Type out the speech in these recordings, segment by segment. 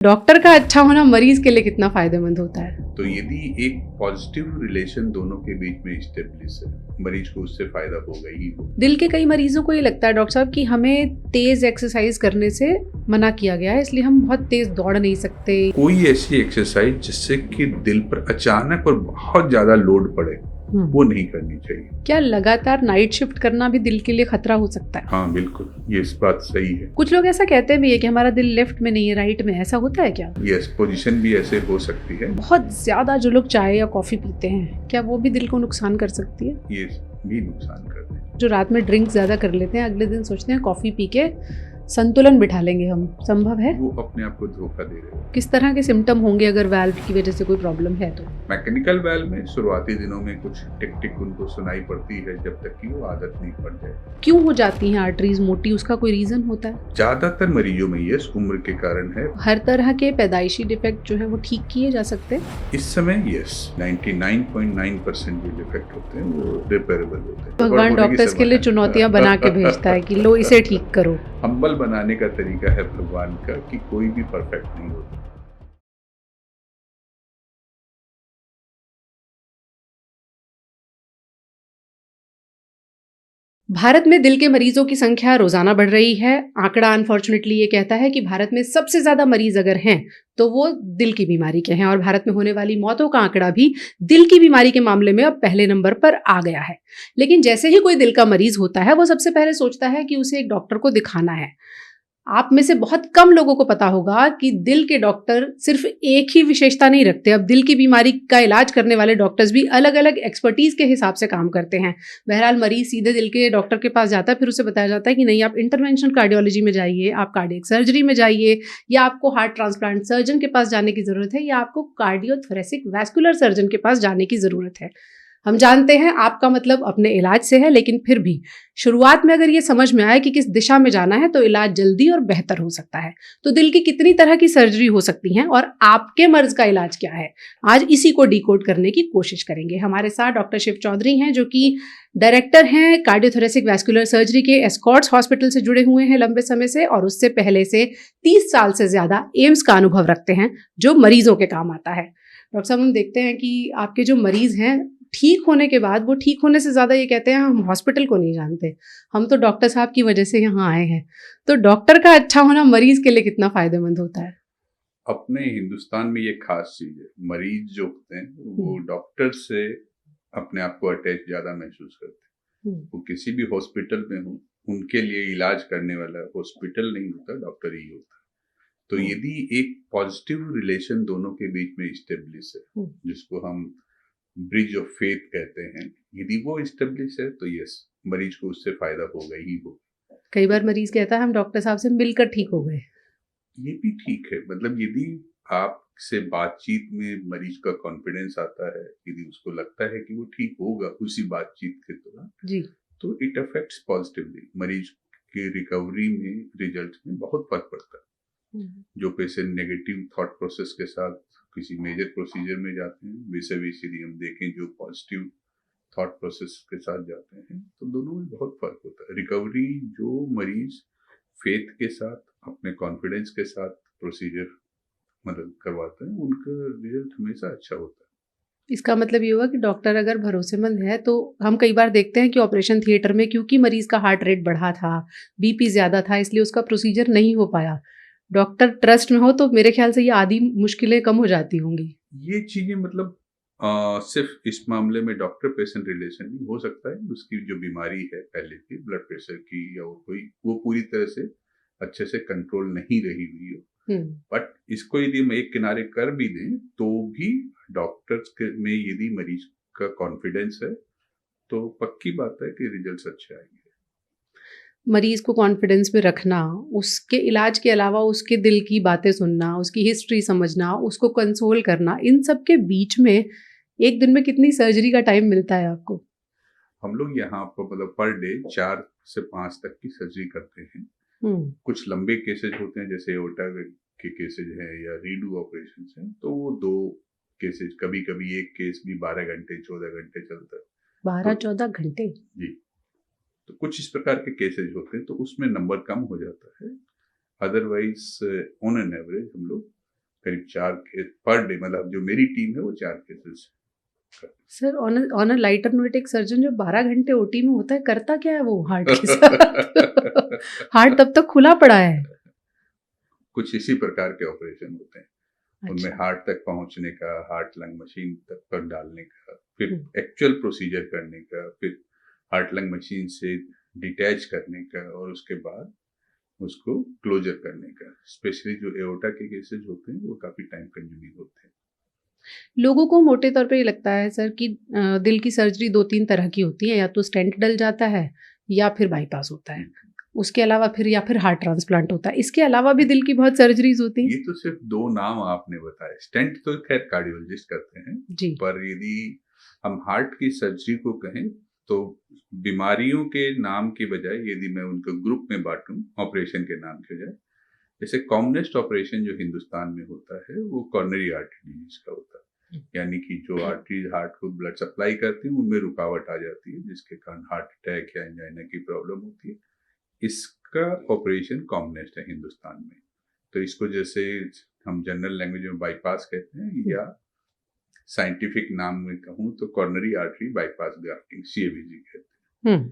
Doctor का अच्छा होना मरीज के लिए कितना फायदेमंद होता है? तो यदि एक पॉजिटिव रिलेशन दोनों के बीच में स्टेब्लिश है, मरीज को उससे फायदा होगा ही होगा। दिल के कई मरीजों को ये लगता है डॉक्टर साहब कि हमें तेज एक्सरसाइज करने से मना किया गया है, इसलिए हम बहुत तेज दौड़ नहीं सकते। कोई ऐसी एक्सरसाइज जिससे कि दिल पर अचानक और बहुत ज्यादा लोड पड़े वो नहीं करनी चाहिए। क्या लगातार नाइट शिफ्ट करना भी दिल के लिए खतरा हो सकता है? हाँ बिल्कुल, ये इस बात सही है। कुछ लोग ऐसा कहते भी है कि हमारा दिल लेफ्ट में नहीं है राइट में, ऐसा होता है क्या? यस, पोजीशन भी ऐसे हो सकती है। बहुत ज्यादा जो लोग चाय या कॉफी पीते हैं, क्या वो भी दिल को नुकसान कर सकती है? ये भी नुकसान करते हैं। जो रात में ड्रिंक ज्यादा कर लेते हैं, अगले दिन सोचते हैं कॉफी पी के संतुलन बिठा लेंगे हम, संभव है? वो अपने आप को धोखा दे रहे हैं। किस तरह के सिम्टम होंगे अगर वाल्व की वजह से कोई प्रॉब्लम है तो? मैकेनिकल वाल्व में शुरुआती दिनों में कुछ टिक टिक उनको सुनाई पड़ती है, जब तक कि वो आदत नहीं पड़ जाए। क्यों हो जाती हैं आर्टरीज मोटी, उसका कोई रीजन होता है? ज्यादातर मरीजों में ये उम्र के कारण है। हर तरह के पैदाइशी डिफेक्ट जो है वो ठीक किए जा सकते हैं इस समय यस, 99.9% जो डिफेक्ट होते हैं वो रिपेयरेबल होते हैं। भगवान डॉक्टर्स के लिए चुनौतियां बना के भेजता है कि लो इसे ठीक करो। हम्बल बनाने का तरीका है भगवान का कि कोई भी परफेक्ट नहीं होता। भारत में दिल के मरीजों की संख्या रोजाना बढ़ रही है। आंकड़ा अनफॉर्चुनेटली ये कहता है कि भारत में सबसे ज्यादा मरीज अगर हैं तो वो दिल की बीमारी के हैं, और भारत में होने वाली मौतों का आंकड़ा भी दिल की बीमारी के मामले में अब पहले नंबर पर आ गया है। लेकिन जैसे ही कोई दिल का मरीज होता है वो सबसे पहले सोचता है कि उसे एक डॉक्टर को दिखाना है। आप में से बहुत कम लोगों को पता होगा कि दिल के डॉक्टर सिर्फ एक ही विशेषता नहीं रखते। अब दिल की बीमारी का इलाज करने वाले डॉक्टर्स भी अलग अलग एक्सपर्टीज के हिसाब से काम करते हैं। बहरहाल मरीज सीधे दिल के डॉक्टर के पास जाता है, फिर उसे बताया जाता है कि नहीं, आप इंटरवेंशनल कार्डियोलॉजी में जाइए, आप कार्डियक सर्जरी में जाइए, या आपको हार्ट ट्रांसप्लांट सर्जन के पास जाने की जरूरत है, या आपको कार्डियोथोरेसिक वैस्कुलर सर्जन के पास जाने की जरूरत है। हम जानते हैं आपका मतलब अपने इलाज से है, लेकिन फिर भी शुरुआत में अगर ये समझ में आए कि किस दिशा में जाना है तो इलाज जल्दी और बेहतर हो सकता है। तो दिल की कितनी तरह की सर्जरी हो सकती हैं और आपके मर्ज का इलाज क्या है, आज इसी को डिकोड करने की कोशिश करेंगे। हमारे साथ डॉक्टर शिव चौधरी हैं जो कि डायरेक्टर हैं कार्डियोथोरेसिक वैस्कुलर सर्जरी के एस्कॉर्ट्स हॉस्पिटल से जुड़े हुए हैं लंबे समय से, और उससे पहले से 30 साल से ज्यादा एम्स का अनुभव रखते हैं जो मरीजों के काम आता है। डॉक्टर साहब, हम देखते हैं कि आपके जो मरीज हैं ठीक होने के बाद वो ठीक होने से ज्यादा ये कहते हैं हम हॉस्पिटल को नहीं जानते, हम तो डॉक्टर साहब की वजह से यहाँ आए हैं। तो डॉक्टर का अच्छा होना मरीज के लिए कितना फायदेमंद होता है? अपने हिंदुस्तान में ये खास चीज है, मरीज जो होते हैं वो डॉक्टर से अपने आप को अटैच ज्यादा महसूस करते हैं। वो किसी भी हॉस्पिटल में हो, उनके लिए इलाज करने वाला हॉस्पिटल नहीं होता, डॉक्टर ही होता है। तो यदि एक पॉजिटिव रिलेशन दोनों के बीच में स्टेब्लिश है, जिसको हम ब्रिज ऑफ फेथ कहते हैं, यदि वो इस्टेब्लिश है तो यस, मरीज को उससे फायदा होगा ही होगा। कई बार मरीज कहता है हम डॉक्टर साहब से मिलकर ठीक हो गए। ये भी ठीक है, मतलब यदि आपसे बातचीत में मरीज का कॉन्फिडेंस आता है, यदि उसको लगता है कि वो ठीक होगा उसी बातचीत के दौरान जी, तो इट अफेक्ट्स पॉजिटिवली, मरीज के रिकवरी में, रिजल्ट में बहुत फर्क पड़ता है। जो पेशेंट नेगेटिव थॉट प्रोसेस के साथ किसी मेजर प्रोसीजर में जाते हैं, विसेस यदि हम देखें जो पॉजिटिव थॉट प्रोसेस के साथ जाते हैं, तो दोनों में बहुत फर्क होता है। रिकवरी जो मरीज फेथ के साथ, अपने कॉन्फिडेंस के साथ प्रोसीजर मतलब करवाते हैं, उनका रिजल्ट हमेशा अच्छा होता है। इसका मतलब ये हुआ कि डॉक्टर अगर भरोसेमंद है तो हम कई बार देखते हैं कि ऑपरेशन थिएटर में क्योंकि मरीज का हार्ट रेट बढ़ा था, बीपी ज्यादा था, इसलिए उसका प्रोसीजर नहीं हो पाया। डॉक्टर ट्रस्ट में हो तो मेरे ख्याल से ये आधी मुश्किलें कम हो जाती होंगी। ये चीजें मतलब सिर्फ इस मामले में डॉक्टर पेशेंट रिलेशन नहीं हो सकता है, उसकी जो बीमारी है पहले की ब्लड प्रेशर की या कोई, वो पूरी तरह से अच्छे से कंट्रोल नहीं रही हुई हो, बट इसको यदि हम एक किनारे कर भी दें तो भी डॉक्टर्स में यदि मरीज का कॉन्फिडेंस है तो पक्की बात है कि रिजल्ट्स अच्छे आएंगे। मरीज को कॉन्फिडेंस में रखना, उसके इलाज के अलावा उसके दिल की बातें सुनना, उसकी हिस्ट्री समझना, उसको कंसोल करना, इन सब के बीच में एक दिन में कितनी सर्जरी का टाइम मिलता है आपको? हम लोग यहाँ पर मतलब पर डे 4 से 5 तक की सर्जरी करते हैं। कुछ लंबे केसेज होते हैं जैसे ओटा के केसेज हैं या रीडू ऑपरेशन हैं, तो वो 2 केसेज, कभी कभी एक केस भी 12 घंटे 14 घंटे चलता है। 12-14 घंटे? जी, तो कुछ इस प्रकार के केसेज होते हैं तो उसमें नंबर कम हो जाता है। अदरवाइज ऑन एन एवरेज हम लोग करीब 4 केस पर डे, मतलब जो मेरी टीम है वो 4 cases. Sir on a lighter note, एक सर्जन जो 12 घंटे ओटी में होता है करता क्या है वो हार्ट के साथ? हार्ट तब तक खुला पड़ा है। कुछ इसी प्रकार के ऑपरेशन होते हैं। उनमें अच्छा। हार्ट तक पहुंचने का, हार्ट लंग मशीन तक पर डालने का, फिर हम्म। एक्चुअल प्रोसीजर करने का, फिर हार्ट लंग मशीन से डिटैच करने का, और उसके बाद उसको क्लोजर करने का। स्पेशली जो एओर्टा के केसेस होते हैं वो काफी टाइम कंज्यूमिंग होते हैं। लोगों को मोटे तौर पे ये लगता है सर कि दिल की सर्जरी 2-3 तरह की होती है, या तो स्टेंट डल जाता है या फिर बाईपास होता है। उसके अलावा फिर या फिर हार्ट ट्रांसप्लांट होता है। इसके अलावा भी दिल की बहुत सर्जरीज होती हैं। ये तो सिर्फ 2 नाम आपने बताए। स्टेंट तो खैर कार्डियोलॉजिस्ट करते हैं, जी। पर यदि हम हार्ट की सर्जरी को कहें तो बीमारियों के नाम की बजाय यदि मैं उनको ग्रुप में बांटूं ऑपरेशन के नाम के बजाय, जैसे कॉमनेस्ट ऑपरेशन जो हिंदुस्तान में होता है वो कॉर्नरी आर्टरी डिजीज का होता है। यानी कि जो आर्टरीज हार्ट को ब्लड सप्लाई करती हैं उनमें रुकावट आ जाती है, जिसके कारण हार्ट अटैक या एंजाइना की प्रॉब्लम होती है। इसका ऑपरेशन कॉमनेस्ट है हिंदुस्तान में। तो इसको जैसे हम जनरल लैंग्वेज में बाईपास कहते हैं, या साइंटिफिक नाम में कहूँ तो coronary artery bypass grafting, CABG कहते हैं।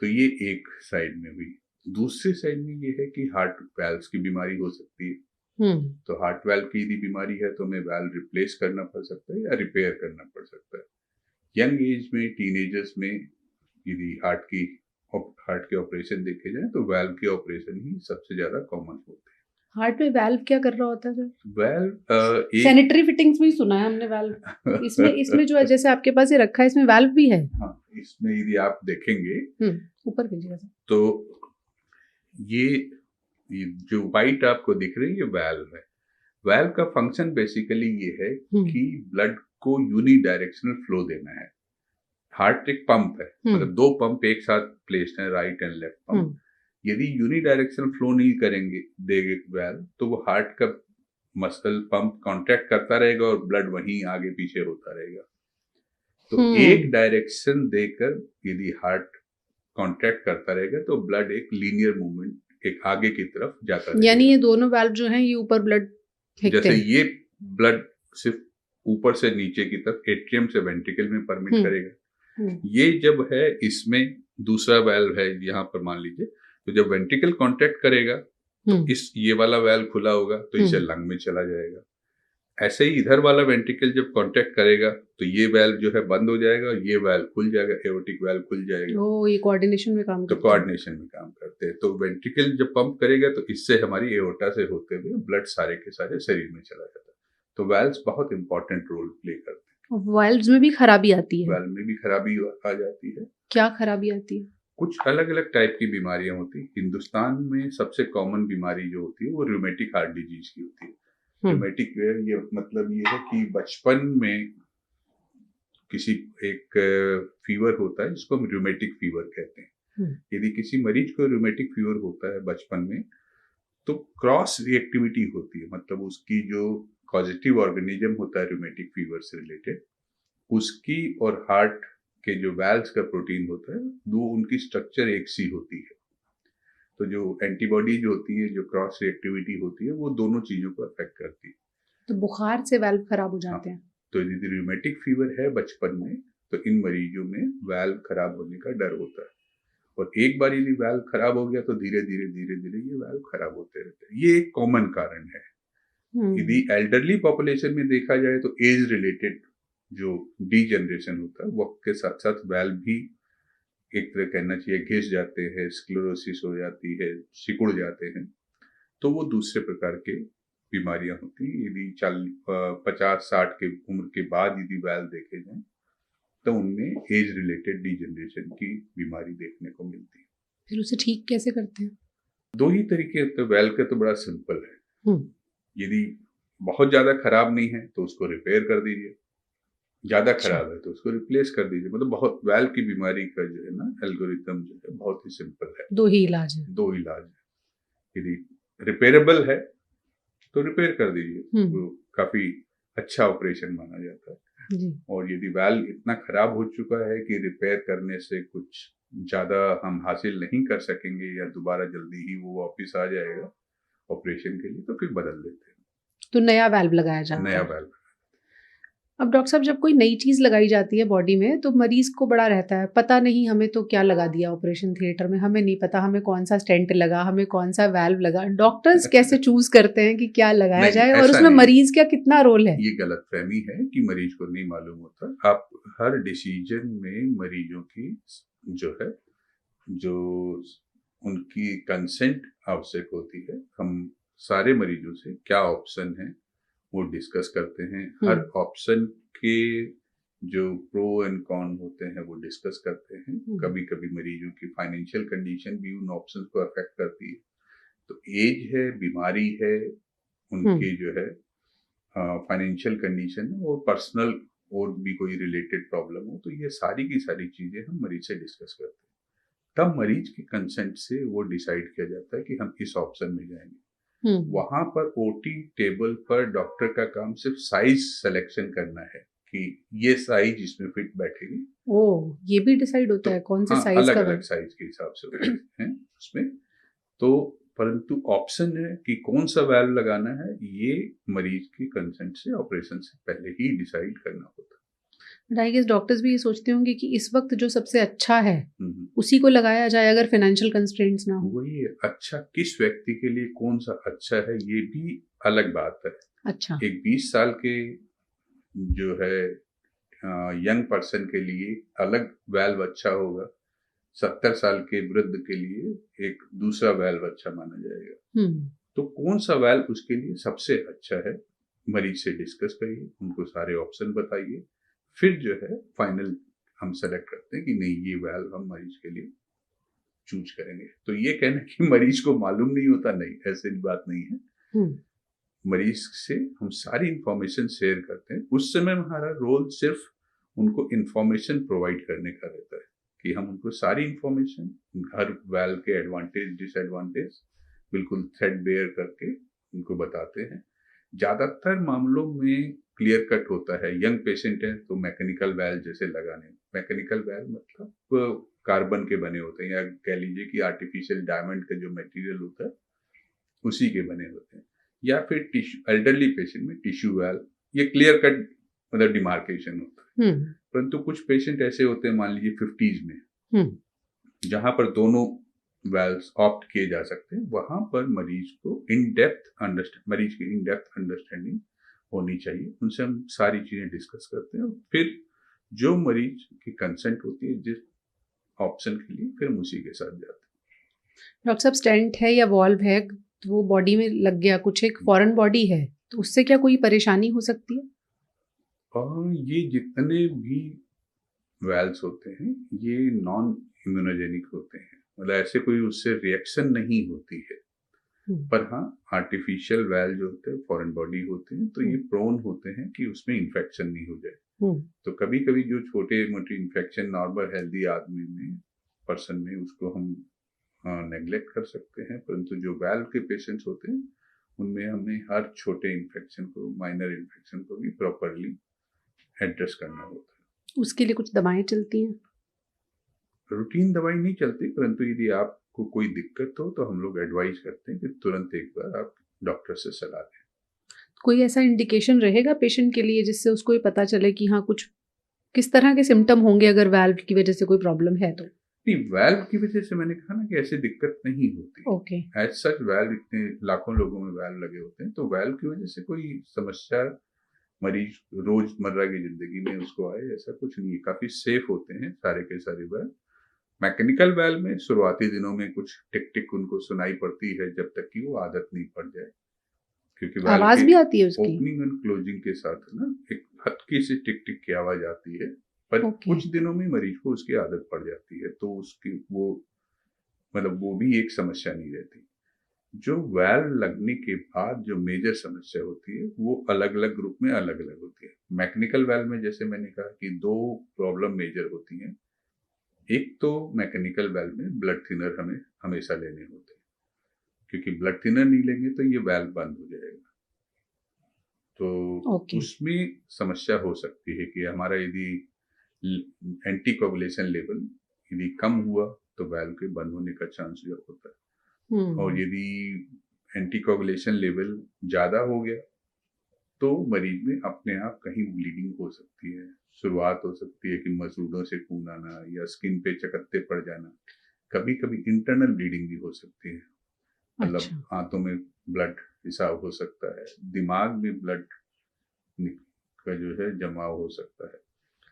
तो ये एक साइड में हुई। दूसरी साइड में ये है कि हार्ट वैल्व्स की बीमारी हो सकती है। तो हार्ट वाल्व की यदि बीमारी है तो हमें वाल्व रिप्लेस करना पड़ सकता है या रिपेयर करना पड़ सकता है। यंग एज में, टीनेजर्स में यदि हार्ट के ऑपरेशन देखे जाए तो वाल्व के ऑपरेशन ही सबसे ज्यादा कॉमन होते हैं। हार्ट में वाल्व क्या कर रहा होता है सर? वाल्व सैनिटरी फिटिंग्स में ही सुना है हमने वाल्व। इसमें जो है, जैसे आपके पास ये रखा है, इसमें वाल्व भी है। हाँ, इसमें यदि आप देखेंगे ऊपर कीजिएगा सर, तो ये जो वाइट आपको दिख रही है ये वाल्व है। वाल्व का फंक्शन बेसिकली ये है कि ब्लड को यूनिडायरेक्शनल फ्लो देना है। हार्ट एक पंप है, मतलब 2 पंप एक साथ प्लेस्ड है, राइट एंड लेफ्ट पंप। यदि यूनिडायरेक्शनल फ्लो नहीं करेंगे देंगे वाल्व, तो वो हार्ट का मसल पंप कॉन्ट्रैक्ट करता रहेगा और ब्लड वहीं आगे पीछे होता रहेगा। तो एक डायरेक्शन देकर यदि हार्ट कॉन्ट्रैक्ट करता रहेगा तो ब्लड एक लीनियर मूवमेंट एक आगे की तरफ जाता रहेगा। यानी ये दोनों वाल्व जो हैं ये ऊपर ब्लड फेंकते जैसे हैं। ये ब्लड सिर्फ ऊपर से नीचे की तरफ एट्रियम से वेंट्रिकल में परमिट करेगा। ये जब है इसमें दूसरा वाल्व है यहाँ पर मान लीजिए, तो जब वेंट्रिकल कॉन्ट्रैक्ट करेगा तो ये वाला वाल्व खुला होगा तो इससे लंग में चला जाएगा। ऐसे ही इधर वाला वेंट्रिकल जब कॉन्ट्रैक्ट करेगा तो ये वाल्व जो है बंद हो जाएगा और ये वाल्व खुल जाएगा, एओर्टिक वाल्व खुल जाएगा। ये कोऑर्डिनेशन में काम करते हैं। तो कोऑर्डिनेशन में काम करते हैं। तो वेंट्रिकल जब पंप करेगा तो इससे हमारी एओर्टा से होते हुए ब्लड सारे के सारे शरीर में चला जाता है। तो वाल्व्स बहुत इंपॉर्टेंट रोल प्ले करते हैं। वाल्व्स में भी खराबी आती है? वाल्व में भी खराबी आ जाती है। क्या खराबी आती है? कुछ अलग अलग टाइप की बीमारियां होती है। हिंदुस्तान में सबसे कॉमन बीमारी जो होती है वो रूमेटिक हार्ट डिजीज की होती है। रूमेटिक ये मतलब ये है कि बचपन में किसी एक फीवर होता है जिसको हम रूमेटिक फीवर कहते हैं। यदि किसी मरीज को रूमेटिक फीवर होता है बचपन में तो क्रॉस रिएक्टिविटी होती है, मतलब उसकी जो पॉजिटिव ऑर्गेनिज्म होता है रूमेटिक फीवर से रिलेटेड, उसकी और हार्ट के जो वाल्व्स का प्रोटीन होता है वो उनकी स्ट्रक्चर एक सी होती है। तो जो एंटीबॉडीज होती है, जो क्रॉस रिएक्टिविटी होती है, वो दोनों चीजों को अफेक्ट करती है। तो बुखार से वाल्व खराब हो जाते हैं। तो यदि रूमेटिक फीवर है बचपन में तो इन मरीजों में वाल्व खराब होने का डर होता है, और एक बार यदि वाल्व खराब हो गया तो धीरे धीरे ये वाल्व खराब होते रहते हैं। ये एक कॉमन कारण है। यदि एल्डरली पॉपुलेशन में देखा जाए तो एज रिलेटेड जो डीजनरेशन होता है वक्त के साथ साथ वाल्व भी एक तरह कहना चाहिए घिस जाते हैं, स्क्लेरोसिस हो जाती है, सिकुड़ जाते हैं। तो वो दूसरे प्रकार के बीमारियां होती हैं। यदि 50-60 के उम्र के बाद यदि वाल्व देखे जाएं तो उनमें एज रिलेटेड डीजनरेशन की बीमारी देखने को मिलती है। फिर उसे ठीक कैसे करते हैं? 2 ही तरीके होते हैं। वाल्व का तो बड़ा सिंपल है। यदि बहुत ज्यादा खराब नहीं है तो उसको रिपेयर कर दीजिए, ज्यादा खराब है तो उसको रिप्लेस कर दीजिए। मतलब बहुत वाल्व की बीमारी का जो है ना एल्गोरिथम जो है बहुत ही सिंपल है। 2 ही इलाज है। 2 इलाज है। यदि रिपेयरेबल है तो रिपेयर कर दीजिए, वो काफी अच्छा ऑपरेशन माना जाता है। जी। और यदि वाल्व इतना खराब हो चुका है कि रिपेयर करने से कुछ ज्यादा हम हासिल नहीं कर सकेंगे या दोबारा जल्दी ही वो वापिस आ जाएगा ऑपरेशन के लिए, तो फिर बदल देते हैं। तो नया वाल्व लगाया जाता नया है। वाल्व। अब डॉक्टर साहब जब कोई नई चीज़ लगाई जाती है बॉडी में तो मरीज़ को बड़ा रहता है, पता नहीं हमें तो क्या लगा दिया ऑपरेशन थिएटर में, हमें नहीं पता हमें कौन-सा स्टेंट लगा, हमें कौन-सा वाल्व लगा। डॉक्टर्स कैसे चूज़ करते हैं कि क्या लगाया नहीं, जाए और ऐसा उसमें नहीं। मरीज़ का कितना रोल है? ये गलतफ़हमी है कि मरीज को नहीं मालूम होता। आप हर डिसीजन में मरीजों की जो है, जो उनकी कंसेंट आवश्यक होती है। हम सारे मरीजों से क्या ऑप्शन है वो डिस्कस करते हैं। हर ऑप्शन के जो प्रो एंड कॉन होते हैं वो डिस्कस करते हैं। कभी कभी मरीजों की फाइनेंशियल कंडीशन भी उन ऑप्शन को अफेक्ट करती है। तो एज है, बीमारी है, उनकी जो है फाइनेंशियल कंडीशन और पर्सनल और भी कोई रिलेटेड प्रॉब्लम हो, तो ये सारी की सारी चीजें हम मरीज से डिस्कस करते हैं। तब मरीज के कंसेंट से वो डिसाइड किया जाता है कि हम इस ऑप्शन में जाएंगे। वहां पर ओटी टेबल पर डॉक्टर का काम सिर्फ साइज सिलेक्शन करना है कि ये साइज इसमें फिट बैठेगी। ओह! ये भी डिसाइड होता तो है कौन से हाँ, साइज़ अलग का अलग साइज के हिसाब से होते हैं उसमें। तो परंतु ऑप्शन है कि कौन सा वाल्व लगाना है, ये मरीज के कंसेंट से ऑपरेशन से पहले ही डिसाइड करना होता है। बट आई गेस डॉक्टर्स भी ये सोचते होंगे कि इस वक़्त जो सबसे अच्छा है, हम्म। उसी को लगाया जाए अगर फाइनेंशियल कंस्ट्रेंट्स ना हो। वही है, अच्छा किस व्यक्ति के लिए कौन सा अच्छा है ये भी अलग बात है। अच्छा। एक 20 साल के जो है यंग पर्सन के लिए अलग वाल्व अच्छा होगा, 70 साल के वृद्ध के लिए एक दूसरा वाल्व अच्छा माना जाएगा। तो कौन सा वाल्व उसके लिए सबसे अच्छा है, मरीज से डिस्कस करिए, उनको सारे ऑप्शन बताइए, फिर जो है फाइनल हम सेलेक्ट करते हैं कि नहीं ये वाल्व हम मरीज के लिए चूज करेंगे। तो ये कहना कि मरीज को मालूम नहीं होता, नहीं, ऐसी बात नहीं है। मरीज से हम सारी इंफॉर्मेशन शेयर करते हैं। उस समय हमारा रोल सिर्फ उनको इंफॉर्मेशन प्रोवाइड करने का रहता है कि हम उनको सारी इंफॉर्मेशन, हर वाल्व के एडवांटेज डिसएडवांटेज बिल्कुल थ्रेड बेयर करके उनको बताते हैं। ज्यादातर मामलों में क्लियर कट होता है। यंग पेशेंट है तो मैकेनिकल वाल्व जैसे लगाने, मैकेनिकल वाल्व मतलब कार्बन के बने होते हैं, या कह लीजिए कि आर्टिफिशियल डायमंड का जो मटेरियल होता है उसी के बने होते हैं। या फिर टिश्यू, एल्डरली पेशेंट में टिश्यू वाल्व, ये क्लियर कट मतलब डिमार्केशन होता है। परंतु कुछ पेशेंट ऐसे होते हैं, मान लीजिए 50s में, जहां पर दोनों वाल्व्स ऑप्ट किए जा सकते हैं, वहां पर मरीज को मरीज की इन डेप्थ अंडरस्टैंडिंग होनी चाहिए। उनसे हम सारी चीजें डिस्कस करते हैं, फिर जो मरीज की कंसेंट होती है जिस ऑप्शन के लिए, फिर हम उसी के साथ जाते हैं। डॉक्टर साहब स्टेंट है या वॉल्व है तो वो बॉडी में लग गया, कुछ एक फॉरेन बॉडी है, तो उससे क्या कोई परेशानी हो सकती है? और ये जितने भी वाल्व्स होते हैं ये नॉन इम्यूनोजेनिक होते हैं, मतलब ऐसे कोई उससे रिएक्शन नहीं होती है। पर हाँ, आर्टिफिशियल वाल्व जो होते हैं फॉरेन बॉडी होते हैं, तो ये प्रोन होते हैं कि उसमें इन्फेक्शन नहीं हो जाए। तो कभी कभी जो छोटे मोटे इन्फेक्शन नॉर्मल हेल्दी आदमी में, पर्सन में, उसको हम नेग्लेक्ट कर सकते हैं। परंतु जो वाल्व के पेशेंट्स होते हैं उनमें हमें हर छोटे इन्फेक्शन को, माइनर इन्फेक्शन को भी प्रॉपरली एड्रेस करना होता है। उसके लिए कुछ दवाएं चलती हैं? रूटीन दवाई नहीं चलती, परंतु यदि आपको कोई दिक्कत हो तो हम लोग एडवाइज करते हैं कि तुरंत एक बार आप डॉक्टर से सलाह लें। कोई ऐसा इंडिकेशन रहेगा पेशेंट के लिए जिससे उसको ये पता चले कि हाँ कुछ किस तरह के सिम्टम होंगे अगर वाल्व की वजह से कोई प्रॉब्लम है तो? नहीं, वाल्व की वजह से मैंने कहा ना कि ऐसी दिक्कत नहीं होती। ओके। एज सच वाल्व, इतने लाखों लोगों में वाल्व लगे होते हैं, तो वाल्व की वजह से कोई समस्या मरीज रोजमर्रा की जिंदगी में उसको आए, ऐसा कुछ नहीं है। काफी सेफ होते हैं सारे के सारे वाल्व। मैकेनिकल वाल्व में शुरुआती दिनों में कुछ टिक टिक उनको सुनाई पड़ती है, जब तक कि वो आदत नहीं पड़ जाए, क्योंकि वाल्व आवाज के भी आती है उसकी? ओपनिंग एंड क्लोजिंग के साथ ना एक हल्की सी टिक टिक की आवाज आती है। पर कुछ दिनों में मरीज को उसकी आदत पड़ जाती है, तो उसकी वो मतलब वो भी एक समस्या नहीं रहती। जो वाल्व लगने के बाद जो मेजर समस्या होती है वो अलग अलग ग्रुप में अलग अलग होती है। मैकेनिकल वाल्व में जैसे मैंने कहा कि दो प्रॉब्लम मेजर होती हैं। एक तो मैकेनिकल वाल्व में ब्लड थिनर हमें हमेशा लेने होते हैं, क्योंकि ब्लड थिनर नहीं लेंगे तो ये वाल्व बंद हो जाएगा। तो उसमें समस्या हो सकती है कि हमारा यदि एंटीकोगुलेशन लेवल यदि कम हुआ तो वाल्व के बंद होने का चांस जो होता है। और यदि एंटीकोगुलेशन लेवल ज्यादा हो गया तो मरीज में अपने आप कहीं ब्लीडिंग हो सकती है। शुरुआत हो सकती है कि मसूड़ों से खून आना या स्किन पे चकत्ते पड़ जाना। कभी कभी इंटरनल ब्लीडिंग भी हो सकती है, मतलब अच्छा। आंतों में ब्लड रिसाव हो सकता है, दिमाग में ब्लड का जो है जमाव हो सकता है।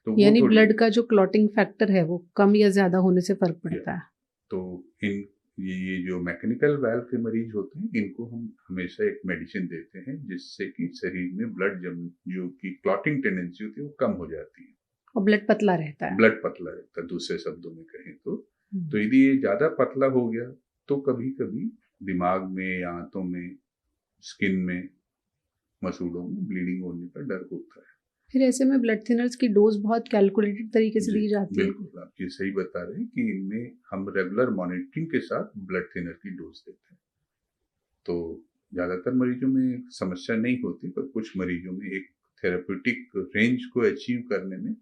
तो वो यानी थोड़ी, ब्लड का जो क्लॉटिंग फैक्टर है वो कम या ज्यादा होने से फर्क या, पड़ता है। तो इन ये जो मैकेनिकल वाल्व के मरीज होते हैं, इनको हम हमेशा एक मेडिसिन देते हैं जिससे कि शरीर में ब्लड जम, जो कि क्लॉटिंग टेंडेंसी होती है वो कम हो जाती है, और ब्लड पतला रहता है। ब्लड पतला रहता है, दूसरे शब्दों में कहें तो। हम्म। तो यदि ये ज्यादा पतला हो गया तो कभी कभी दिमाग में या आंतों में, स्किन में, मसूड़ों में ब्लीडिंग होने का डर होता है। फिर ऐसे में ब्लड थिनर्स की डोज बहुत कैलकुलेटेड तरीके से जी, दी जाती है। बिल्कुल आप ये सही बता रहे हैं कि इनमें हम रेगुलर मॉनिटरिंग के साथ ब्लड थिनर की डोज देते हैं। तो ज़्यादातर मरीजों में समस्या नहीं होती, पर कुछ मरीजों में एक थेरेप्यूटिक रेंज को अचीव करने में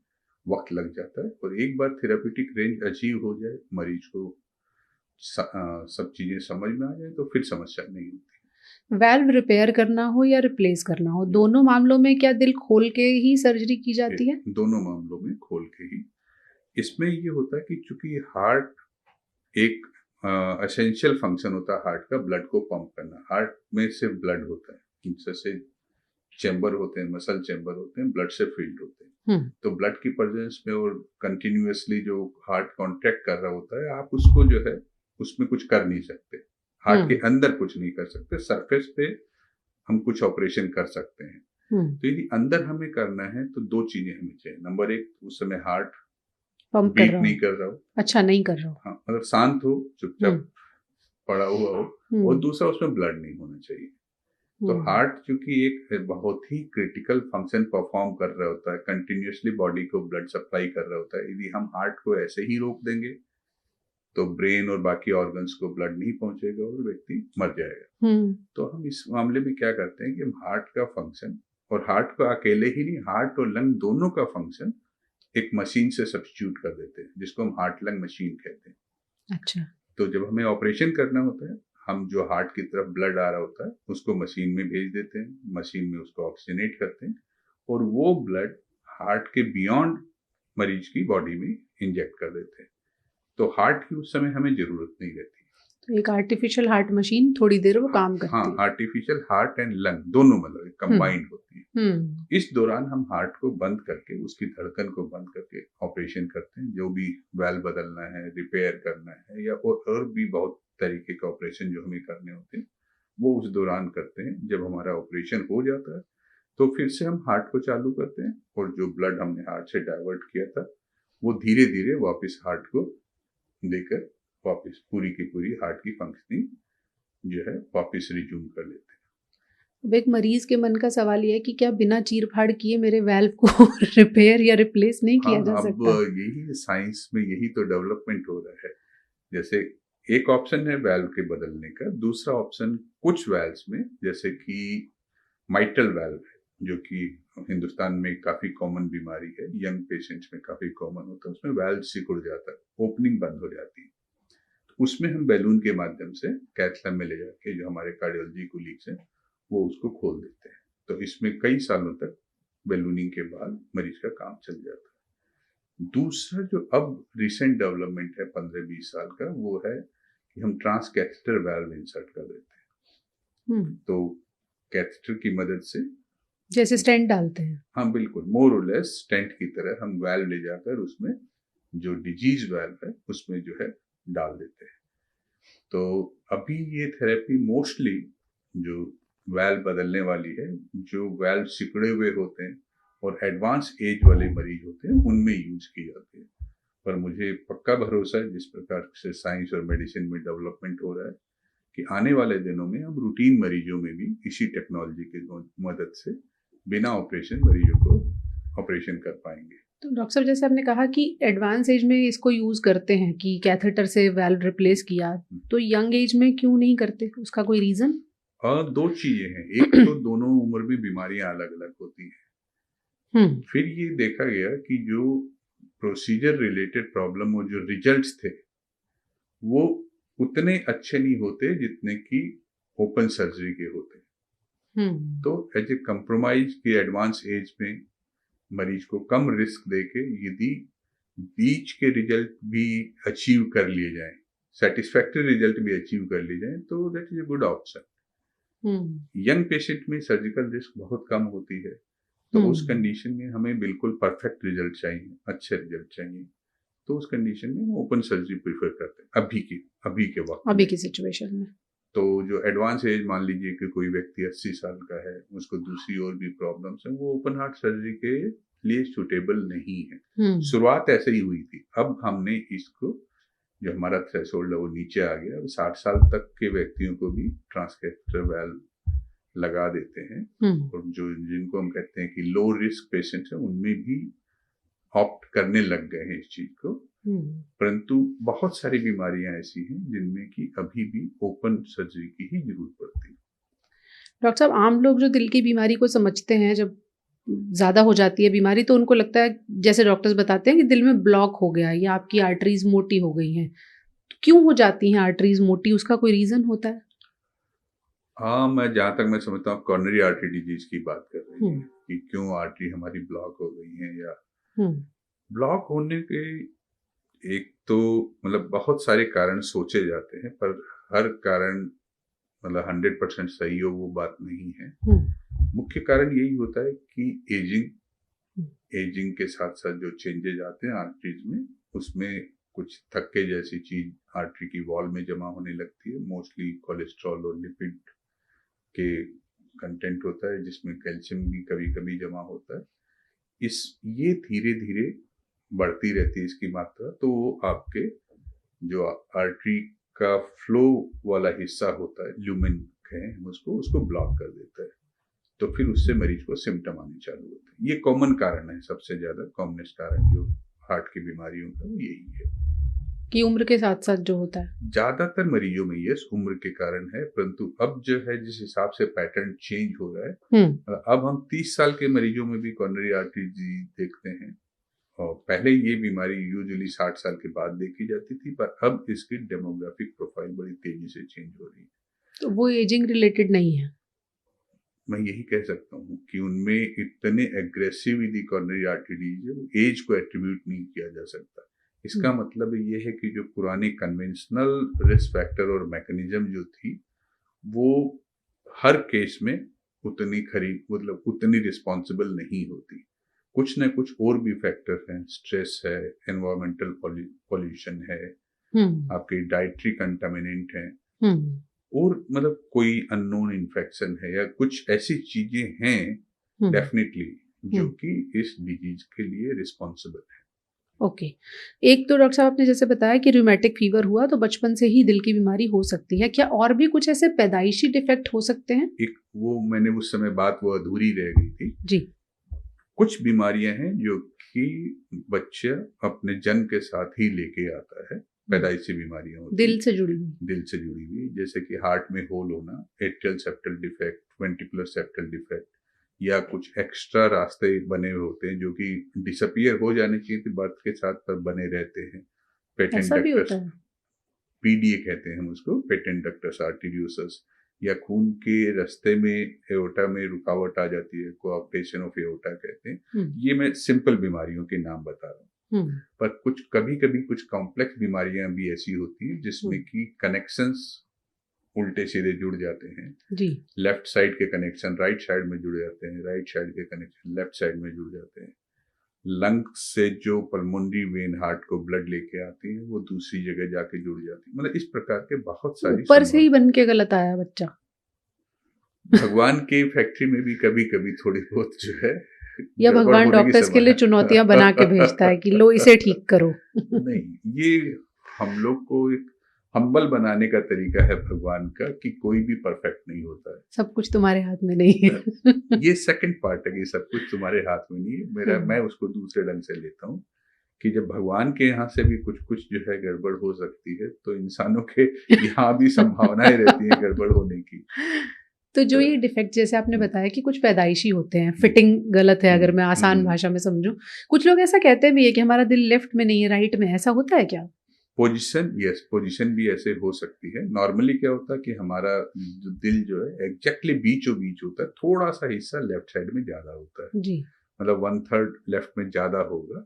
वक्त लग जाता है, और एक बार थेरेप्यूटिक रेंज अचीव हो जाए, मरीज को सब चीज़ें समझ में आ जाए, तो फिर समस्या नहीं होती। वाल्व रिपेयर करना हो या रिप्लेस करना हो, दोनों मामलों में क्या दिल खोल के ही सर्जरी की जाती है? दोनों मामलों में खोल के ही। इसमें ये होता है कि चूंकि हार्ट एक एसेंशियल फंक्शन होता है हार्ट का, ब्लड को पंप करना। हार्ट में सिर्फ ब्लड होता है, जैसे चैम्बर होते हैं, मसल चैम्बर होते हैं, ब्लड से फिल्ड होते हैं। तो ब्लड की प्रेजेंस में और कंटिन्यूअसली जो हार्ट कॉन्ट्रैक्ट कर रहा होता है, आप उसको जो है उसमें कुछ कर नहीं सकते, हार्ट के अंदर कुछ नहीं कर सकते। सरफेस पे हम कुछ ऑपरेशन कर सकते हैं। तो यदि अंदर हमें करना है तो दो चीजें हमें चाहिए। नंबर एक, उस समय हार्ट पंप कर बीट रहा नहीं हो। कर रहा हो, अच्छा, नहीं कर रहा हो। हाँ मतलब शांत हो, चुपचाप पड़ा हुआ हो, और हम्म। दूसरा उसमें ब्लड नहीं होना चाहिए। तो हम्म। हार्ट चूंकि एक बहुत ही क्रिटिकल फंक्शन परफॉर्म कर रहा होता है, कंटिन्यूअसली बॉडी को ब्लड सप्लाई कर रहा होता है, यदि हम हार्ट को ऐसे ही रोक देंगे तो ब्रेन और बाकी ऑर्गन्स को ब्लड नहीं पहुंचेगा और व्यक्ति मर जाएगा। तो हम इस मामले में क्या करते हैं कि हम हार्ट का फंक्शन, और हार्ट को अकेले ही नहीं, हार्ट और लंग दोनों का फंक्शन एक मशीन से सब्स्टिट्यूट कर देते हैं, जिसको हम हार्ट लंग मशीन कहते हैं। अच्छा। तो जब हमें ऑपरेशन करना होता है, हम जो हार्ट की तरफ ब्लड आ रहा होता है उसको मशीन में भेज देते हैं, मशीन में उसको ऑक्सीजनेट करते हैं, और वो ब्लड हार्ट के बियॉन्ड मरीज की बॉडी में इंजेक्ट कर देते हैं। तो हार्ट की उस समय हमें जरूरत नहीं रहती। तो एक आर्टिफिशियल हार्ट मशीन थोड़ी देर वो काम करती हाँ, है। आर्टिफिशियल हार्ट एंड लंग दोनों मतलब कंबाइंड होती है। इस दौरान हम हार्ट को बंद करके, उसकी धड़कन को बंद करके ऑपरेशन करते हैं। जो भी वाल्व बदलना है, रिपेयर करना है, या और भी बहुत तरीके के ऑपरेशन जो हमें करने होते हैं, वो उस दौरान करते हैं। जब हमारा ऑपरेशन हो जाता है तो फिर से हम हार्ट को चालू करते हैं, और जो ब्लड हमने हार्ट से डाइवर्ट किया था वो धीरे धीरे वापस हार्ट को देकर वापस पूरी की पूरी हार्ट की फंक्शनिंग जो है वापस रिज्यूम कर लेते हैं। अब एक मरीज के मन का सवाल ये है कि क्या बिना चीर फाड़ किए मेरे वाल्व को रिपेयर या रिप्लेस नहीं किया जा अब सकता? यही साइंस में यही तो डेवलपमेंट हो रहा है। जैसे एक ऑप्शन है वाल्व के बदलने का, दूसरा ऑप्शन कुछ वाल्व्स में, जैसे कि माइट्रल वाल्व है, जो कि हिंदुस्तान में काफी कॉमन बीमारी है, यंग पेशेंट्स में काफी कॉमन होता है। उसमें वाल्व सिकुड़ जाता है, ओपनिंग बंद हो जाती है। उसमें हम बैलून के माध्यम से कैथ लैब में ले जाके, जो हमारे कार्डियोलॉजी कोलीग्स हैं वो उसको खोल देते हैं। तो इसमें कई सालों तक बैलूनिंग के बाद मरीज का काम चल जाता है। दूसरा जो अब रिसेंट डेवलपमेंट है 15-20 साल का, वो है कि हम ट्रांस कैथेटर वाल्व इंसर्ट कर देते हैं। तो कैथेटर की मदद से, जैसे स्टेंट डालते हैं। हाँ बिल्कुल, मोर और लेस स्टेंट की तरह हम वाल्व ले जाकर उसमें जो डिजीज वाल्व है उसमें जो है डाल देते हैं। तो अभी ये थेरेपी मोस्टली जो वाल्व बदलने वाली है, जो वाल्व सिकुड़े हुए होते हैं और एडवांस एज वाले मरीज होते हैं, उनमें यूज की जाती है। पर मुझे पक्का भरोसा है, जिस प्रकार से साइंस और मेडिसिन में डेवलपमेंट हो रहा है, कि आने वाले दिनों में हम रूटीन मरीजों में भी इसी टेक्नोलॉजी की मदद से बिना ऑपरेशन मरीजों को ऑपरेशन कर पाएंगे। तो डॉक्टर साहब, जैसे आपने कहा कि एडवांस एज में इसको यूज करते हैं कि कैथेटर से वाल्व रिप्लेस किया, तो यंग एज में क्यों नहीं करते? उसका कोई रीजन? दो चीजें हैं। एक तो दोनों उम्र में बीमारियां अलग अलग होती हैं। फिर ये देखा गया कि जो प्रोसीजर रिलेटेड प्रॉब्लम और जो रिजल्ट्स थे वो उतने अच्छे नहीं होते जितने कि ओपन सर्जरी के होते। तो एज ए कंप्रोमाइज की एडवांस एज में मरीज को कम रिस्क देके यदि बीच के रिजल्ट भी अचीव कर लिए जाएं, सेटिस्फैक्टरी रिजल्ट भी अचीव कर लिए जाएं, तो that is a good option. Young patient में सर्जिकल रिस्क बहुत कम होती है, तो उस कंडीशन में हमें बिल्कुल परफेक्ट रिजल्ट चाहिए, अच्छे रिजल्ट चाहिए, तो उस कंडीशन में हम ओपन सर्जरी प्रेफर करते हैं अभी के वक्त, अभी की सिचुएशन में। तो जो एडवांस एज मान लीजिए कि कोई व्यक्ति 80 साल का है, उसको दूसरी और भी प्रॉब्लम्स हैं, वो ओपन हार्ट सर्जरी के लिए सुटेबल नहीं है। शुरुआत ऐसे ही हुई थी, अब हमने इसको जो हमारा थ्रेशोल्ड है वो नीचे आ गया, अब 60 साल तक के व्यक्तियों को भी ट्रांसकैथेटर वाल्व लगा देते हैं, और जो जिनको हम कहते हैं कि लो रिस्क पेशेंट्स हैं उनमें भी ऑप्ट करने लग गए हैं इस चीज को। परंतु बहुत सारी बीमारियां ऐसी हैं जिनमें कि अभी भी ओपन सर्जरी की ही जरूरत पड़ती है। डॉक्टर साहब, आम लोग जो दिल की बीमारी को समझते हैं, जब ज़्यादा हो जाती है बीमारी तो उनको लगता है, जैसे डॉक्टर्स बताते हैं कि दिल में ब्लॉक हो गया या आपकी आर्टरीज मोटी हो गई हैं। क्यों हो जाती हैं आर्टरीज मोटी, उसका कोई रीज़न होता है? हाँ, मैं जहाँ तक मैं समझता हूँ कॉर्नरी आर्टरी डिजीज की बात कर रही है कि क्यों आर्टरी हमारी ब्लॉक हो गई है, या ब्लॉक होने के एक तो मतलब बहुत सारे कारण सोचे जाते हैं, पर हर कारण मतलब 100% सही हो वो बात नहीं है। मुख्य कारण यही होता है कि एजिंग के साथ साथ जो चेंजेस आते हैं आर्टरीज में, उसमें कुछ थक्के जैसी चीज आर्टरी की वॉल में जमा होने लगती है। मोस्टली कोलेस्ट्रॉल और लिपिड के कंटेंट होता है, जिसमें कैल्शियम भी कभी कभी जमा होता है। ये धीरे धीरे बढ़ती रहती है इसकी मात्रा, तो आपके जो आर्टरी का फ्लो वाला हिस्सा होता है, ल्यूमेन कहें हम उसको ब्लॉक कर देता है, तो फिर उससे मरीज को सिम्टम आने चालू होते हैं। ये कॉमन कारण है, सबसे ज्यादा कॉमनेस्ट कारण जो हार्ट की बीमारियों का वो यही है कि उम्र के साथ साथ जो होता है, ज्यादातर मरीजों में ये उम्र के कारण है। परंतु अब जो है जिस हिसाब से पैटर्न चेंज हो रहा है, अब हम 30 साल के मरीजों में भी कॉर्नरी आर्टरी डिजीज देखते हैं, और पहले ये बीमारी यूजुअली 60 साल के बाद देखी जाती थी, पर अब इसकी डेमोग्राफिक प्रोफाइल बड़ी तेजी से चेंज हो रही है। तो वो एजिंग रिलेटेड नहीं है? मैं यही कह सकता हूँ कि उनमें इतने एग्रेसिव यदि कॉर्नरी आर्टरी डिजीज है, एज को एट्रीब्यूट नहीं किया जा सकता। इसका मतलब ये है कि जो पुरानी कन्वेंशनल रिस्क फैक्टर और मैकेनिज्म जो थी, वो हर केस में उतनी रिस्पॉन्सिबल नहीं होती। कुछ न कुछ और भी फैक्टर हैं, स्ट्रेस है, एनवायरमेंटल पॉल्यूशन है, आपके डाइटरी कंटामिनेंट हैं, और मतलब कोई अननोन इन्फेक्शन है, या कुछ ऐसी चीजें हैं डेफिनेटली जो कि इस डिजीज के लिए रिस्पॉन्सिबल है। ओके। एक तो डॉक्टर साहब आपने जैसे बताया कि रूमेटिक फीवर हुआ तो बचपन से ही दिल की बीमारी हो सकती है, क्या और भी कुछ ऐसे पैदाइशी डिफेक्ट हो सकते हैं? एक वो मैंने उस समय बात वो अधूरी रह गई थी जी। कुछ बीमारियां हैं जो कि बच्चा अपने जन्म के साथ ही लेके आता है, पैदाइशी बीमारियां होती दिल से जुड़ी हुई, जैसे कि हार्ट में होल होना, atrial septal defect, ventricular septal defect, या कुछ एक्स्ट्रा रास्ते बने हुए होते हैं जो कि डिसअपियर हो जाने चाहिए थे बर्थ के साथ, पर बने रहते हैं। पेटेंट डक्टस, पीडीए कहते हैं हम उसको, पेटेंट डक्टस आर्टेरियोसस, या खून के रास्ते में एओर्टा में रुकावट आ जाती है, कोआप्टेशन ऑफ एओर्टा कहते हैं। ये मैं सिंपल बीमारियों के नाम बता रहा हूँ, पर कभी कभी कुछ कॉम्प्लेक्स बीमारियां भी ऐसी होती हैं जिसमें कि कनेक्शंस उल्टे सीधे जुड़ जाते हैं जी। लेफ्ट साइड के कनेक्शन राइट साइड में जुड़ जाते हैं, राइट साइड के कनेक्शन लेफ्ट साइड में जुड़ जाते हैं। लंग्स से जो पल्मोनरी वेन हार्ट को ब्लड लेके आती है वो दूसरी जगह जाके जुड़ जाती है। मतलब इस प्रकार के बहुत सारी, ऊपर से ही बन के गलत आया बच्चा। भगवान की फैक्ट्री में भी कभी कभी थोड़ी बहुत जो है, या भगवान डॉक्टर्स के लिए चुनौतियां बना के भेजता है कि लो इसे ठीक करो। नहीं, ये हम लोग को एक हम्बल बनाने का तरीका है भगवान का, कि कोई भी परफेक्ट नहीं होता है, सब कुछ तुम्हारे हाथ में नहीं है। ये सेकंड पार्ट है कि सब कुछ तुम्हारे हाथ में नहीं है। मैं उसको दूसरे ढंग से लेता हूँ कि जब भगवान के यहाँ से भी कुछ जो है गड़बड़ हो सकती है, तो इंसानों के यहाँ भी संभावनाएं रहती है गड़बड़ होने की। तो जो ये डिफेक्ट जैसे आपने बताया कि कुछ पैदाइशी होते हैं, फिटिंग गलत है, अगर मैं आसान भाषा में समझूं, कुछ लोग ऐसा कहते भी है कि हमारा दिल लेफ्ट में नहीं है राइट में, ऐसा होता है क्या? पोजीशन भी ऐसे हो सकती है। नॉर्मली क्या होता है कि हमारा जो दिल जो है एग्जैक्टली बीचों बीच होता है, थोड़ा सा हिस्सा लेफ्ट साइड में ज्यादा होता है, जी। मतलब 1/3 लेफ्ट में ज्यादा होगा।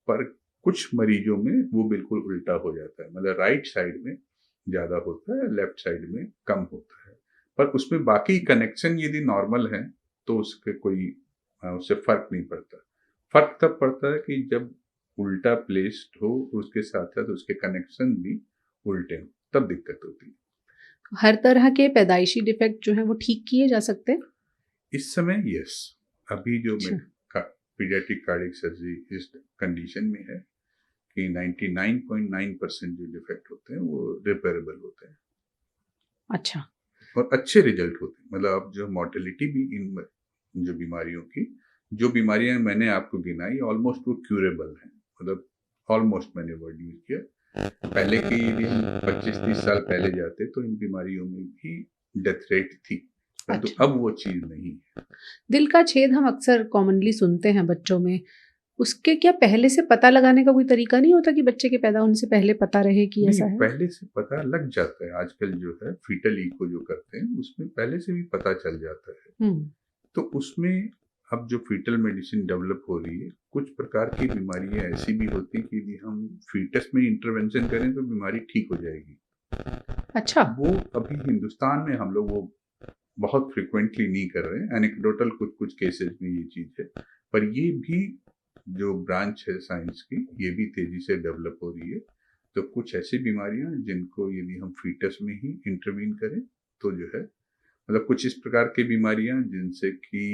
पर कुछ मरीजों में वो बिल्कुल उल्टा हो जाता है, मतलब राइट साइड में ज्यादा होता है, लेफ्ट साइड में कम होता है। पर उसमें बाकी कनेक्शन यदि नॉर्मल है तो उससे फर्क नहीं पड़ता। फर्क तब पड़ता है कि जब उल्टा प्लेस्ड हो, उसके साथ साथ उसके कनेक्शन भी उल्टे हो, तब दिक्कत होती है। हर तरह के पैदाइशी डिफेक्ट जो है वो ठीक किए जा सकते हैं? इस समय यस, अभी जो अच्छा। पीडियाट्रिक कार्डियक सर्जरी इस कंडीशन में है कि 99.9% जो डिफेक्ट होते हैं वो रिपेयरेबल होते हैं अच्छा। और अच्छे रिजल्ट होते हैं। मतलब अब जो मोर्टेलिटी भी इन जो बीमारियों की, जो बीमारियां मैंने आपको गिनाई ऑलमोस्ट वो क्यूरेबल हैं, मतलब ऑलमोस्ट मैंने वर्ड यूज किया। पहले के यदि हम 25-30 साल पहले जाते तो इन बीमारियों में भी डेथ रेट थी, परंतु अच्छा। अब वो चीज नहीं है। दिल का छेद हम अक्सर कॉमनली सुनते हैं बच्चों में, उसके क्या पहले से पता लगाने का कोई तरीका नहीं होता कि बच्चे के पैदा होने से पहले पता रहे कि नहीं, ऐसा है? पहले से पता लग जाता है। आजकल जो है फीटल इको जो करते हैं उसमें पहले से भी पता चल जाता है। हम्म। तो उसमें अब जो फीटल मेडिसिन डेवलप हो रही है, कुछ प्रकार की बीमारियां ऐसी भी होती हैं कि यदि हम फीटस में इंटरवेंशन करें तो बीमारी ठीक हो जाएगी। अच्छा। वो अभी हिंदुस्तान में हम लोग वो बहुत फ्रिक्वेंटली नहीं कर रहे हैं, एनेक्डोटल कुछ कुछ केसेस में ये चीज है। पर ये भी जो ब्रांच है साइंस की, ये भी तेजी से डेवलप हो रही है। तो कुछ ऐसी बीमारियां जिनको यदि हम फीटस में ही इंटरवीन करें तो जो है, मतलब कुछ इस प्रकार की बीमारियां जिनसे कि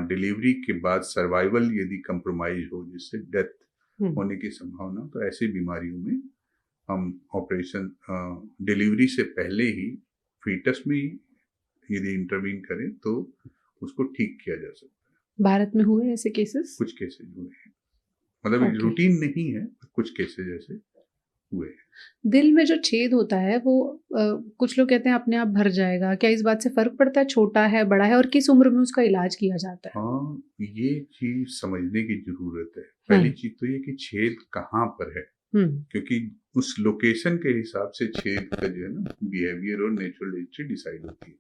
डिलीवरी के बाद सर्वाइवल यदि कंप्रोमाइज हो, जिससे डेथ होने की संभावना, तो ऐसी बीमारियों में हम ऑपरेशन डिलीवरी से पहले ही फीटस में ही यदि इंटरवीन करें तो उसको ठीक किया जा सकता है। भारत में हुए ऐसे केसेस? कुछ केसेस हुए हैं, मतलब रूटीन नहीं है, कुछ केसेस ऐसे हुए हैं। दिल में जो छेद होता है वो कुछ लोग कहते हैं अपने आप भर जाएगा, क्या इस बात से फर्क पड़ता है छोटा है बड़ा है, और किस उम्र में उसका इलाज किया जाता है? हाँ, ये चीज समझने की जरूरत है। पहली चीज तो ये कि छेद कहाँ पर है, क्योंकि उस लोकेशन के हिसाब से छेद का जो है ना बिहेवियर और नेचुरल हिस्ट्री डिसाइड होती है।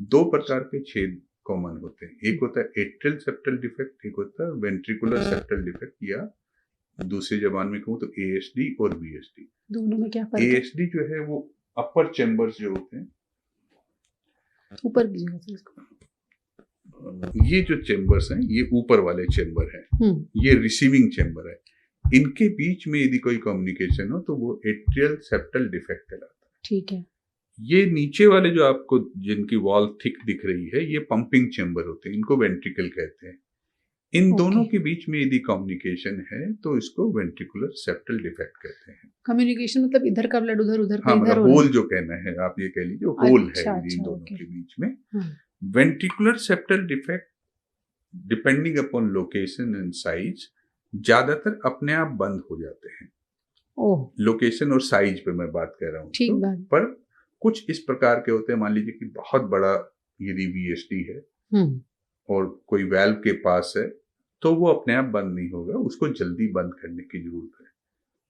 दो प्रकार के छेद कॉमन होते हैं, एक होता है एट्रियल सेप्टल डिफेक्ट, एक होता है वेंट्रिकुलर सेप्टल डिफेक्ट, या दूसरी जबान में कहूँ तो एएसडी और बीएसडी। दोनों में क्या फर्क है? एएसडी जो है वो अपर चेम्बर्स जो होते हैं, ऊपर की जगह से इसको। ये जो चेम्बर्स हैं ये ऊपर वाले चेम्बर हैं, ये रिसीविंग चेम्बर है। इनके बीच में यदि कोई कम्युनिकेशन हो तो वो एट्रियल सेप्टल डिफेक्ट कहलाता है। ठीक है। ये नीचे वाले जो आपको जिनकी वॉल थिक दिख रही है, ये पंपिंग चेम्बर होते हैं, इनको वेंट्रिकल कहते हैं। इन दोनों के बीच में यदि कम्युनिकेशन है तो इसको वेंट्रिकुलर सेप्टल डिफेक्ट कहते हैं। कम्युनिकेशन मतलब इधर का ब्लड उधर, उधर का हाँ, इधर, मतलब होल जो कहना है, आप ये कह लीजिए होल है इन दोनों के बीच में। Ventricular septal defect depending upon location and size ज्यादातर अपने आप बंद हो जाते हैं। लोकेशन और साइज पे मैं बात कर रहा हूँ। ठीक बात। पर कुछ इस प्रकार के होते हैं, मान लीजिए कि बहुत बड़ा यदि वीएसडी है और कोई वाल्व के पास है तो वो अपने आप बंद नहीं होगा, उसको जल्दी बंद करने की जरूरत है।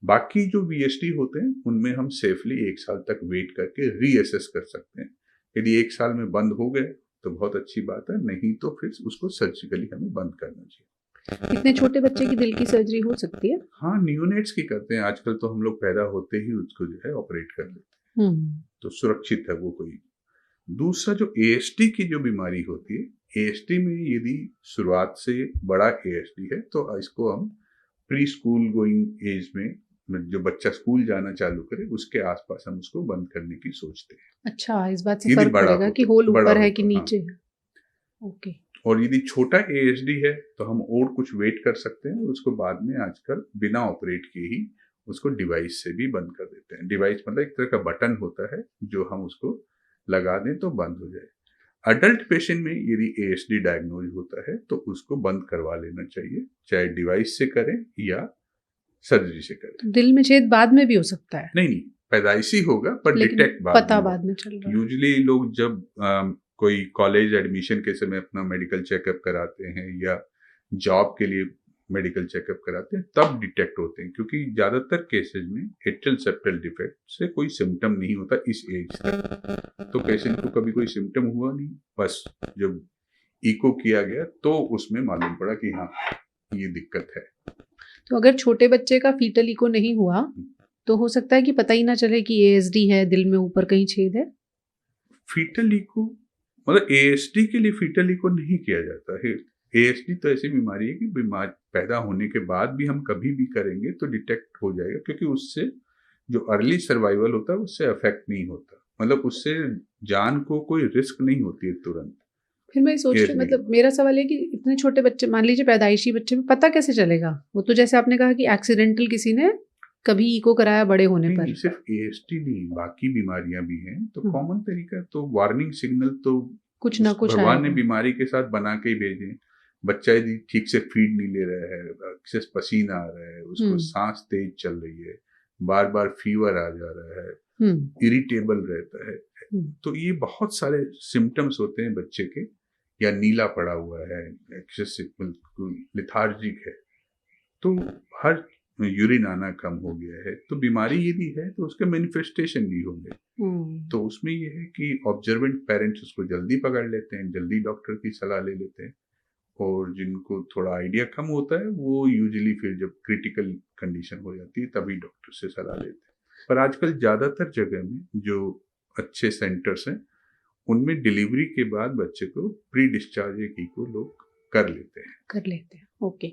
बाकी जो वीएसडी होते हैं उनमें हम सेफली 1 साल तक वेट करके रीअसेस कर सकते हैं। यदि 1 साल में बंद हो गए तो बहुत अच्छी बात है, नहीं तो फिर उसको सर्जिकली हमें बंद करना चाहिए। इतने छोटे बच्चे की दिल की सर्जरी हो सकती है? हाँ, नियोनेट्स की करते हैं आजकल, तो हम लोग पैदा होते ही उसको जो है ऑपरेट कर लेते हैं, तो सुरक्षित है वो। कोई दूसरा जो एएसडी की जो बीमारी होती है, एएसडी में यदि शुरुआत से बड़ा एएसडी है तो इसको हम प्री स्कूल गोइंग एज में, जो बच्चा स्कूल जाना चालू करे उसके आसपास हम उसको बंद करने की सोचते हैं। अच्छा, इस बात से फर्क पड़ेगा कि होल ऊपर है कि नीचे है। ओके। और यदि छोटा एएसडी है तो हम और कुछ वेट कर सकते हैं, उसको बाद में आजकल बिना ऑपरेट किए ही उसको डिवाइस से भी बंद कर देते हैं। डिवाइस मतलब एक तरह का बटन होता है जो हम उसको लगा दें तो बंद हो जाए। अडल्ट पेशेंट में यदि एएसडी डायग्नोज होता है तो उसको बंद करवा लेना चाहिए, चाहे डिवाइस से करें या सर्जरी से करें। दिल में छेद बाद में भी हो सकता है? नहीं, पैदाइशी होगा पर डिटेक्ट बाद में चल रहा है। यूजुअली लोग जब कोई कॉलेज एडमिशन के समय अपना मेडिकल चेकअप कराते हैं या जॉब के लिए मेडिकल चेकअप कराते हैं तब डिटेक्ट होते हैं, क्योंकि ज़्यादातर केसेज में एट्रियल सेप्टल डिफेक्ट से कोई सिम्टम नहीं होता इस एज तक। तो पेशेंट को कभी कोई सिम्टम हुआ नहीं, बस जब इको किया गया तो उसमें मालूम पड़ा कि हाँ ये दिक्कत है। तो अगर छोटे बच्चे का फीटल इको नहीं हुआ तो हो सकता है कि पता ही ना चले कि एएसडी है, दिल में ऊपर कहीं छेद है। फीटल इको मतलब एएसडी के लिए फीटल इको नहीं किया जाता है। एएसडी तो ऐसी बीमारी है कि बीमार पैदा होने के बाद भी हम कभी भी करेंगे तो डिटेक्ट हो जाएगा, क्योंकि उससे जो अर्ली सर्वाइवल होता है उससे अफेक्ट नहीं होता, मतलब उससे जान को कोई रिस्क नहीं होती है तुरंत। फिर मैं सोच रही मतलब मेरा सवाल है कि इतने छोटे बच्चे, मान लीजिए पैदाइशी बच्चे में पता कैसे चलेगा? वो तो जैसे आपने कहा कि एक्सीडेंटल किसी ने कभी इको कराया बड़े होने पर। सिर्फ एएसडी नहीं, बाकी बीमारियां भी हैं, तो कॉमन तरीका तो वार्निंग सिग्नल तो कुछ ना कुछ भगवान ने बीमारी के साथ बना के ही भेजे। बच्चा यदि ठीक से फीड नहीं ले रहा है, एक्सेस पसीना आ रहा है, उसको सांस तेज चल रही है, बार बार फीवर आ जा रहा है, इरिटेबल रहता है, तो ये बहुत सारे सिम्टम्स होते हैं बच्चे के। या नीला पड़ा हुआ है, एक्सेसिव लिथार्जिक है, तो हर यूरिन आना कम हो गया है, तो बीमारी यदि है तो उसके मैनिफेस्टेशन भी होंगे। तो उसमें ये है कि ऑब्जर्वेंट पेरेंट्स उसको जल्दी पकड़ लेते हैं, जल्दी डॉक्टर की सलाह ले लेते हैं, और जिनको थोड़ा आइडिया कम होता है वो यूजुअली फिर जब क्रिटिकल कंडीशन हो जाती है तभी डॉक्टर से सलाह लेते हैं। पर आजकल ज़्यादातर जगह में जो अच्छे सेंटर्स हैं उनमें डिलीवरी के बाद बच्चे को प्री डिस्चार्ज इको लोग कर लेते हैं। ओके।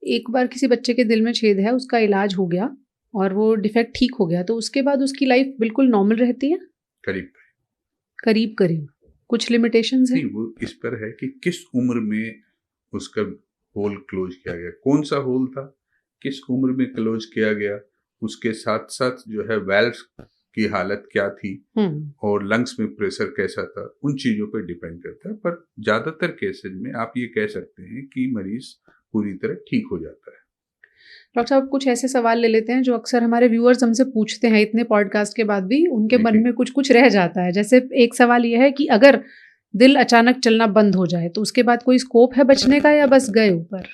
एक बार किसी बच्चे के दिल में छेद है, उसका इलाज हो गया और वो डिफेक्ट ठीक हो गया, तो उसके बाद उसकी लाइफ बिल्कुल नॉर्मल रहती है? करीब कुछ लिमिटेशंस हैं? नहीं, वो इस पर है कि किस उम्र में उसका होल क्लोज किया गया, कौन सा होल था, किस उम्र में क्लोज किया गया, उसके साथ साथ जो है वेल्व्स की हालत क्या थी और लंग्स में प्रेशर कैसा था, उन चीज़ों पर डिपेंड करता है। पर ज़्यादातर केसेज में आप ये कह सकते हैं कि मरीज पूरी तरह ठीक हो जाता है। डॉक्टर साहब, कुछ ऐसे सवाल ले लेते हैं जो अक्सर हमारे व्यूअर्स हमसे पूछते हैं, इतने पॉडकास्ट के बाद भी उनके मन में कुछ रह जाता है। जैसे एक सवाल यह है कि अगर दिल अचानक चलना बंद हो जाए तो उसके बाद कोई स्कोप है बचने का, या बस गए ऊपर?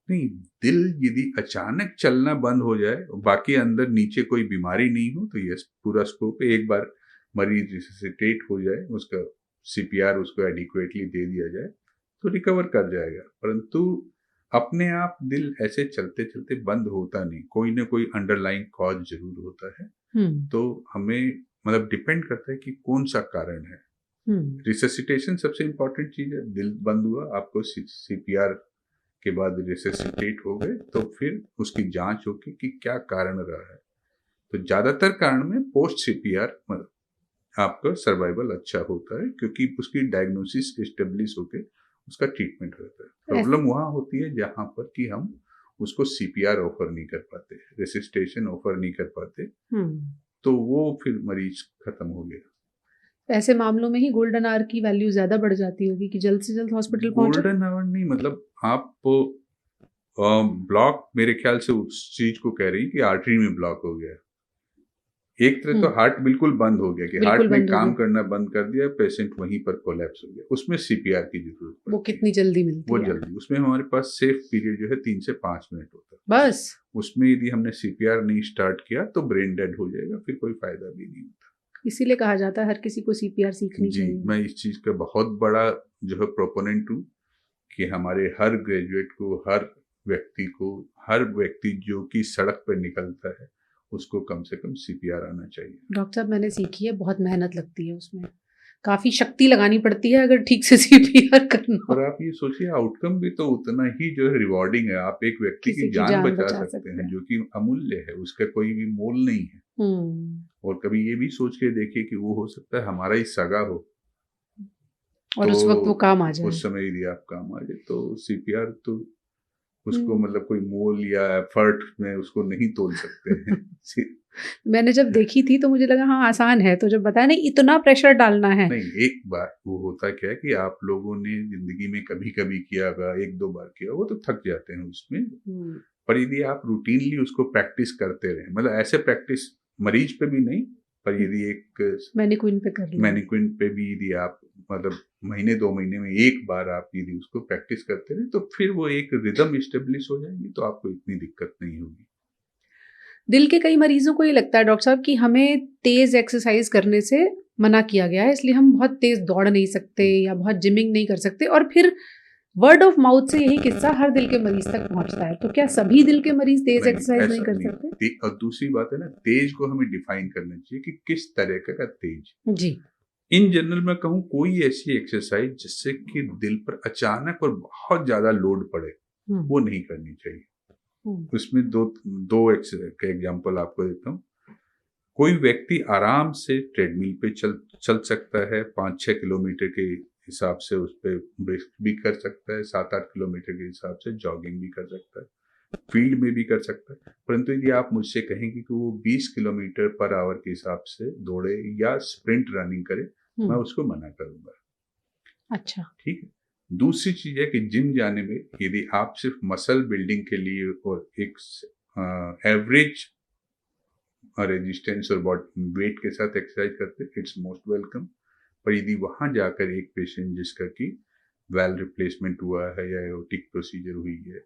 नहीं, दिल यदि अचानक चलना बंद हो जाए और बाकी अंदर नीचे कोई बीमारी नहीं हो तो ये पूरा स्कोप है। एक बार मरीज रिससिटेट हो जाए, उसका सीपीआर उसको एडिक्वेटली दे दिया जाए तो रिकवर कर जाएगा। परंतु अपने आप दिल ऐसे चलते चलते बंद होता नहीं, कोई ना कोई अंडरलाइंग कॉज जरूर होता है। तो हमें मतलब डिपेंड करता है कि कौन सा कारण है। रिससिटेशन सबसे इम्पोर्टेंट चीज है। दिल बंद हुआ, आपको सीपीआर के बाद रिससिटेट हो गए तो फिर उसकी जांच होगी कि क्या कारण रहा है। तो ज्यादातर कारण में पोस्ट सीपीआर आपका सर्वाइवल अच्छा होता है, क्योंकि उसकी डायग्नोसिस एस्टेब्लिश होकर उसका ट्रीटमेंट होता है। प्रॉब्लम वहाँ होती है जहाँ पर कि हम उसको सीपीआर ऑफर नहीं कर पाते, रेसिस्टेशन ऑफर नहीं कर पाते, तो वो फिर मरीज खत्म हो गया। ऐसे मामलों में ही गोल्डन आवर की वैल्यू ज्यादा बढ़ जाती होगी कि जल्द से जल्द हॉस्पिटल पहुंचे। गोल्डन आवर नहीं, मतलब आप ब्लॉक, मेरे ख्याल से उस चीज को कह रही कि आर्टरी में ब्लॉक हो गया। एक तरह तो हार्ट बिल्कुल बंद हो गया कि हार्ट ने काम करना बंद कर दिया, पेशेंट वहीं पर कोलैप्स हो गया, उसमें सीपीआर की जरूरत पड़ती है। वो कितनी जल्दी मिलती है? वो जल्दी, उसमें हमारे पास सेफ पीरियड जो है 3 से 5 मिनट होता है बस। उसमें यदि हमने सीपीआर नहीं स्टार्ट किया तो ब्रेन डेड हो जाएगा, फिर कोई फायदा भी नहीं होता। इसीलिए कहा जाता है हर किसी को सीपीआर सीखनी चाहिए। जी, मैं इस चीज का बहुत बड़ा जो है प्रोपोनेंट हूँ कि हमारे हर ग्रेजुएट को, हर व्यक्ति जो कि सड़क पर निकलता है उसको कम से कम सीपीआर आना चाहिए। डॉक्टर साहब, मैंने सीखी है, बहुत मेहनत लगती है उसमें, काफी शक्ति लगानी पड़ती है अगर ठीक से सीपीआर करना। और आप ये सोचिए आउटकम भी तो उतना ही जो है रिवॉर्डिंग है। आप एक व्यक्ति की जान बचा सकते हैं जो कि अमूल्य है, उसका कोई भी मोल नहीं है। और कभी ये भी सोच के देखिए कि वो हो सकता है हमारा ही सगा हो और तो उस वक्त वो काम आ जाए, उस समय यदि आप काम आ जाए, तो सीपीआर तो उसको मतलब कोई मोल या एफर्ट में उसको नहीं तोल सकते हैं। मैंने जब देखी थी तो मुझे लगा हाँ आसान है, तो जब बताया नहीं इतना प्रेशर डालना है। नहीं, एक बार वो होता क्या है कि आप लोगों ने जिंदगी में कभी कभी किया होगा, 1-2 बार किया, वो तो थक जाते हैं उसमें। पर यदि आप रूटीनली उसको प्रैक्टिस करते रहे, मतलब ऐसे प्रैक्टिस मरीज पे भी नहीं, पर यदि एक मैनिक्विन पे कर लिया, मैनिक्विन पे भी यदि आप मतलब महीने 2 महीने में एक बार आप यदि उसको प्रैक्टिस करते रहे तो फिर वो एक रिदम इस्टेब्लिश हो जाएगी, तो आपको इतनी दिक्कत नहीं होगी। दिल के कई मरीजों को ये लगता है डॉक्टर साहब कि हमें तेज एक्सरसाइज करने से मना किया गया है, इसलिए हम बहुत तेज दौड़ नहीं सकते या बहुत जिमिंग नहीं कर सकते, और फिर वर्ड ऑफ माउथ से यही किस्सा हर दिल के मरीज तक पहुंचता है। तो क्या सभी दिल के मरीज तेज एक्सरसाइज नहीं कर सकते? और दूसरी बात है ना, तेज को हमें डिफाइन करना चाहिए कि किस तरह का तेज। जी। इन जनरल मैं कहूँ कोई ऐसी एक्सरसाइज जिससे कि दिल पर अचानक और बहुत ज्यादा लोड पड़े, वो नहीं करनी चाहिए। उसमें दो एक्सरसाइज का एग्जांपल आपको देता हूँ। कोई व्यक्ति आराम से ट्रेडमिल पे चल सकता है, 5-6 किलोमीटर के हिसाब से उस पर ब्रेक भी कर सकता है, 7-8 किलोमीटर के हिसाब से जॉगिंग भी कर सकता है, फील्ड में भी कर सकता है। परंतु यदि आप मुझसे कहेंगे कि वो 20 किलोमीटर पर आवर के हिसाब से दौड़े या स्प्रिंट रनिंग करे, मैं उसको मना करूंगा। अच्छा, ठीक है। दूसरी चीज है कि जिम जाने में यदि आप सिर्फ मसल बिल्डिंग के लिए और एक एवरेज रेजिस्टेंस और वेट के साथ एक्सरसाइज करते, इट्स मोस्ट वेलकम। पर यदि वहां जाकर एक पेशेंट जिसका कि वेल रिप्लेसमेंट हुआ है या एओर्टिक प्रोसीजर हुई है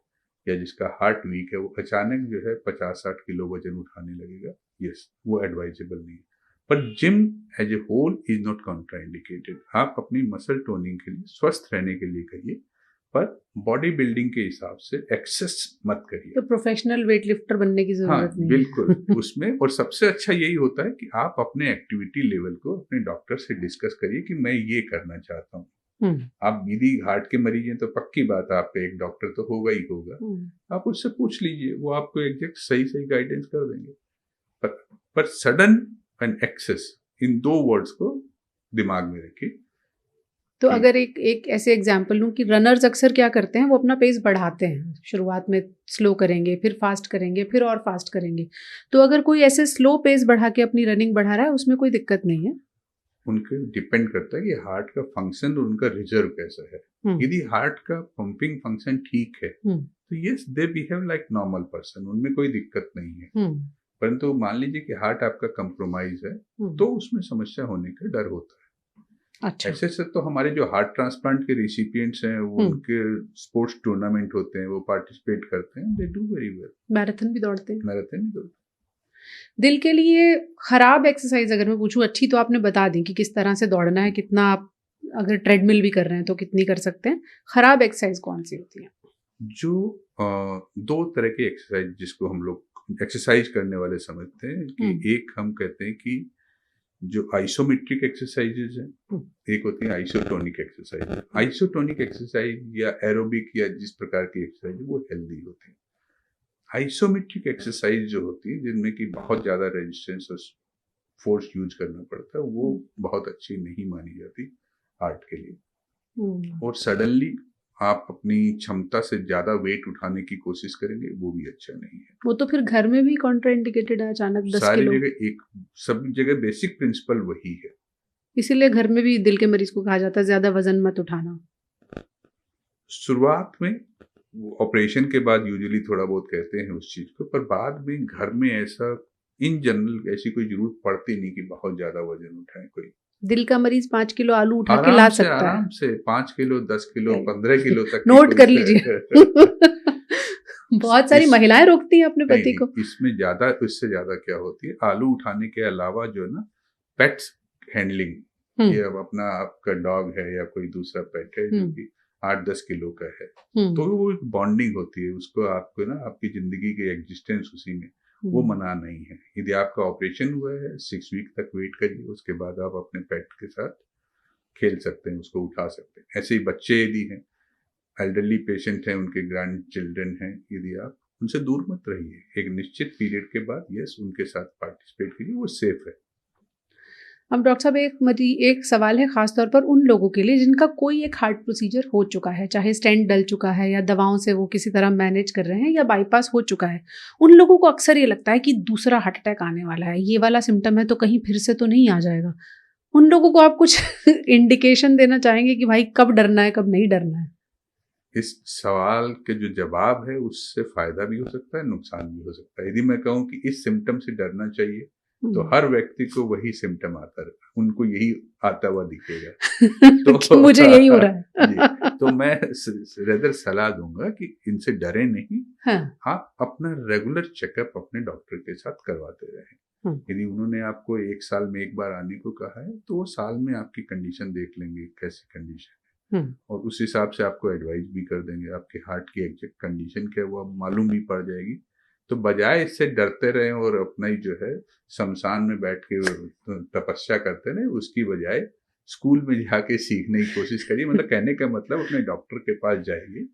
या जिसका हार्ट वीक है, वो अचानक जो है 50-60 किलो वजन उठाने लगेगा, यस, वो एडवाइजेबल नहीं है। पर gym as a whole is not contraindicated. आप अपनी मसल टोनिंग के लिए, स्वस्थ रहने के लिए करिए, पर बॉडी बिल्डिंग के हिसाब से एक्सेस मत करिए। तो प्रोफेशनल वेट लिफ्टर बनने की जरूरत नहीं बिल्कुल उसमें। और सबसे अच्छा यही होता है कि आप अपने एक्टिविटी लेवल को अपने डॉक्टर से डिस्कस करिए कि मैं ये करना चाहता हूँ। आप यदि हार्ट के मरीज हैं तो पक्की बात है आपका एक डॉक्टर तो होगा ही होगा। आप उससे पूछ लीजिए, वो आपको एग्जैक्ट सही गाइडेंस कर देंगे। पर सडन एंड एक्सेस, इन दो वर्ड्स को दिमाग में रखिए। तो अगर एक ऐसे एग्जाम्पल लूं कि रनर्स अक्सर क्या करते हैं, वो अपना पेस बढ़ाते हैं, शुरुआत में स्लो करेंगे, फिर फास्ट करेंगे, फिर और फास्ट करेंगे। तो अगर कोई ऐसे स्लो पेस बढ़ा के अपनी रनिंग बढ़ा रहा है, उसमें कोई दिक्कत नहीं है? उनके डिपेंड करता है कि हार्ट का फंक्शन और उनका रिजर्व कैसा है। यदि हार्ट का पंपिंग फंक्शन ठीक है तो yes, they behave like normal person, उनमें कोई दिक्कत नहीं है। परंतु मान लीजिए कि हार्ट आपका कंप्रोमाइज है तो उसमें समस्या होने का डर होता है। अच्छा। ऐसे से तो हमारे जो हार्ट ट्रांसप्लांट के रिसिपिएंट्स हैं, वो उनके स्पोर्ट्स टूर्नामेंट होते हैं, वो पार्टिसिपेट करते हैं, they do very well. Marathon भी दौड़ते हैं। मैराथन भी दौड़ते हैं। दिल के लिए खराब एक्सरसाइज अगर मैं पूछूं, अच्छी तो आपने बता दी कि किस तरह से दौड़ना है, कितना आप अगर ट्रेडमिल भी कर रहे हैं तो कितनी कर सकते हैं। खराब एक्सरसाइज कौन सी होती है? जो दो तरह की एक्सरसाइज जिसको हम लोग एक्सरसाइज करने वाले समझते हैं कि एक हम कहते हैं कि जो आइसोमेट्रिक एक्सरसाइजेज हैं, एक होती है आइसोटोनिक एक्सरसाइज। आइसोटोनिक एक्सरसाइज या एरोबिक या जिस प्रकार की एक्सरसाइज वो हेल्दी होती है। आइसोमेट्रिक एक्सरसाइज जो होती है जिनमें कि बहुत ज्यादा रेजिस्टेंस और फोर्स यूज करना पड़ता है, वो बहुत अच्छी नहीं मानी जाती हार्ट के लिए। और सडनली आप अपनी क्षमता से ज्यादा वेट उठाने की कोशिश करेंगे, वो भी अच्छा नहीं है। वो तो फिर घर में भी कॉन्ट्राइंडिकेटेड है, अचानक 10 सारी किलो। जगह सब जगह बेसिक प्रिंसिपल वही है। इसीलिए घर में भी दिल के मरीज को कहा जाता है ज्यादा वजन मत उठाना। शुरुआत में ऑपरेशन के बाद यूजुअली थोड़ा बहुत कहते हैं उस चीज को, पर बाद में घर में ऐसा इन जनरल ऐसी कोई जरूरत पड़ती नहीं कि बहुत ज्यादा वजन उठाए कोई। दिल का मरीज 5 किलो आलू उठा के ला सकता है आराम से 5 किलो, 10 किलो, 15 किलो तक नोट कर लीजिए। बहुत सारी महिलाएं रोकती हैं अपने पति को। इसमें ज्यादा, इससे ज्यादा क्या होती है, आलू उठाने के अलावा जो है ना, पेट्स हैंडलिंग, ये अब अपना आपका डॉग है या कोई दूसरा पेट है जो कि 8-10 किलो का है, तो वो एक बॉन्डिंग होती है, उसको आपको ना आपकी जिंदगी की एग्जिस्टेंस उसी में, वो मना नहीं है। यदि आपका ऑपरेशन हुआ है 6 वीक तक वेट करिए, उसके बाद आप अपने पेट के साथ खेल सकते हैं, उसको उठा सकते हैं। ऐसे ही बच्चे यदि हैं, एल्डरली पेशेंट हैं, उनके ग्रैंड चिल्ड्रन हैं, यदि आप उनसे दूर मत रहिए। एक निश्चित पीरियड के बाद यस उनके साथ पार्टिसिपेट कीजिए, वो सेफ है। अब डॉक्टर साहब एक सवाल है खासतौर पर उन लोगों के लिए जिनका कोई एक हार्ट प्रोसीजर हो चुका है, चाहे स्टेंट डल चुका है या दवाओं से वो किसी तरह मैनेज कर रहे हैं या बाईपास हो चुका है। उन लोगों को अक्सर ये लगता है कि दूसरा हार्ट अटैक आने वाला है, ये वाला सिम्टम है तो कहीं फिर से तो नहीं आ जाएगा। उन लोगों को आप कुछ इंडिकेशन देना चाहेंगे कि भाई कब डरना है कब नहीं डरना है? इस सवाल के जो जवाब है उससे फायदा भी हो सकता है, नुकसान भी हो सकता है। यदि मैं कहूँ कि इस सिम्टम से डरना चाहिए तो हर व्यक्ति को वही सिम्टम आता है, उनको यही आता हुआ दिखेगा। तो मुझे यही हो रहा है। तो मैं रेदर सलाह दूंगा कि इनसे डरे नहीं। हाँ। आप अपना रेगुलर चेकअप अपने डॉक्टर के साथ करवाते रहें। यदि उन्होंने आपको 1 साल में एक बार आने को कहा है तो वो साल में आपकी कंडीशन देख लेंगे, कैसी कंडीशन है, और उस हिसाब से आपको एडवाइस भी कर देंगे। आपके हार्ट की एग्जैक्ट कंडीशन क्या है वो अब मालूम भी पड़ जाएगी। तो बजाय इससे डरते रहें और अपना ही जो है शमशान में बैठ के तपस्या करते रहें, उसकी बजाय स्कूल में जाके सीखने की कोशिश करिए। मतलब कहने का मतलब अपने डॉक्टर के पास जाइए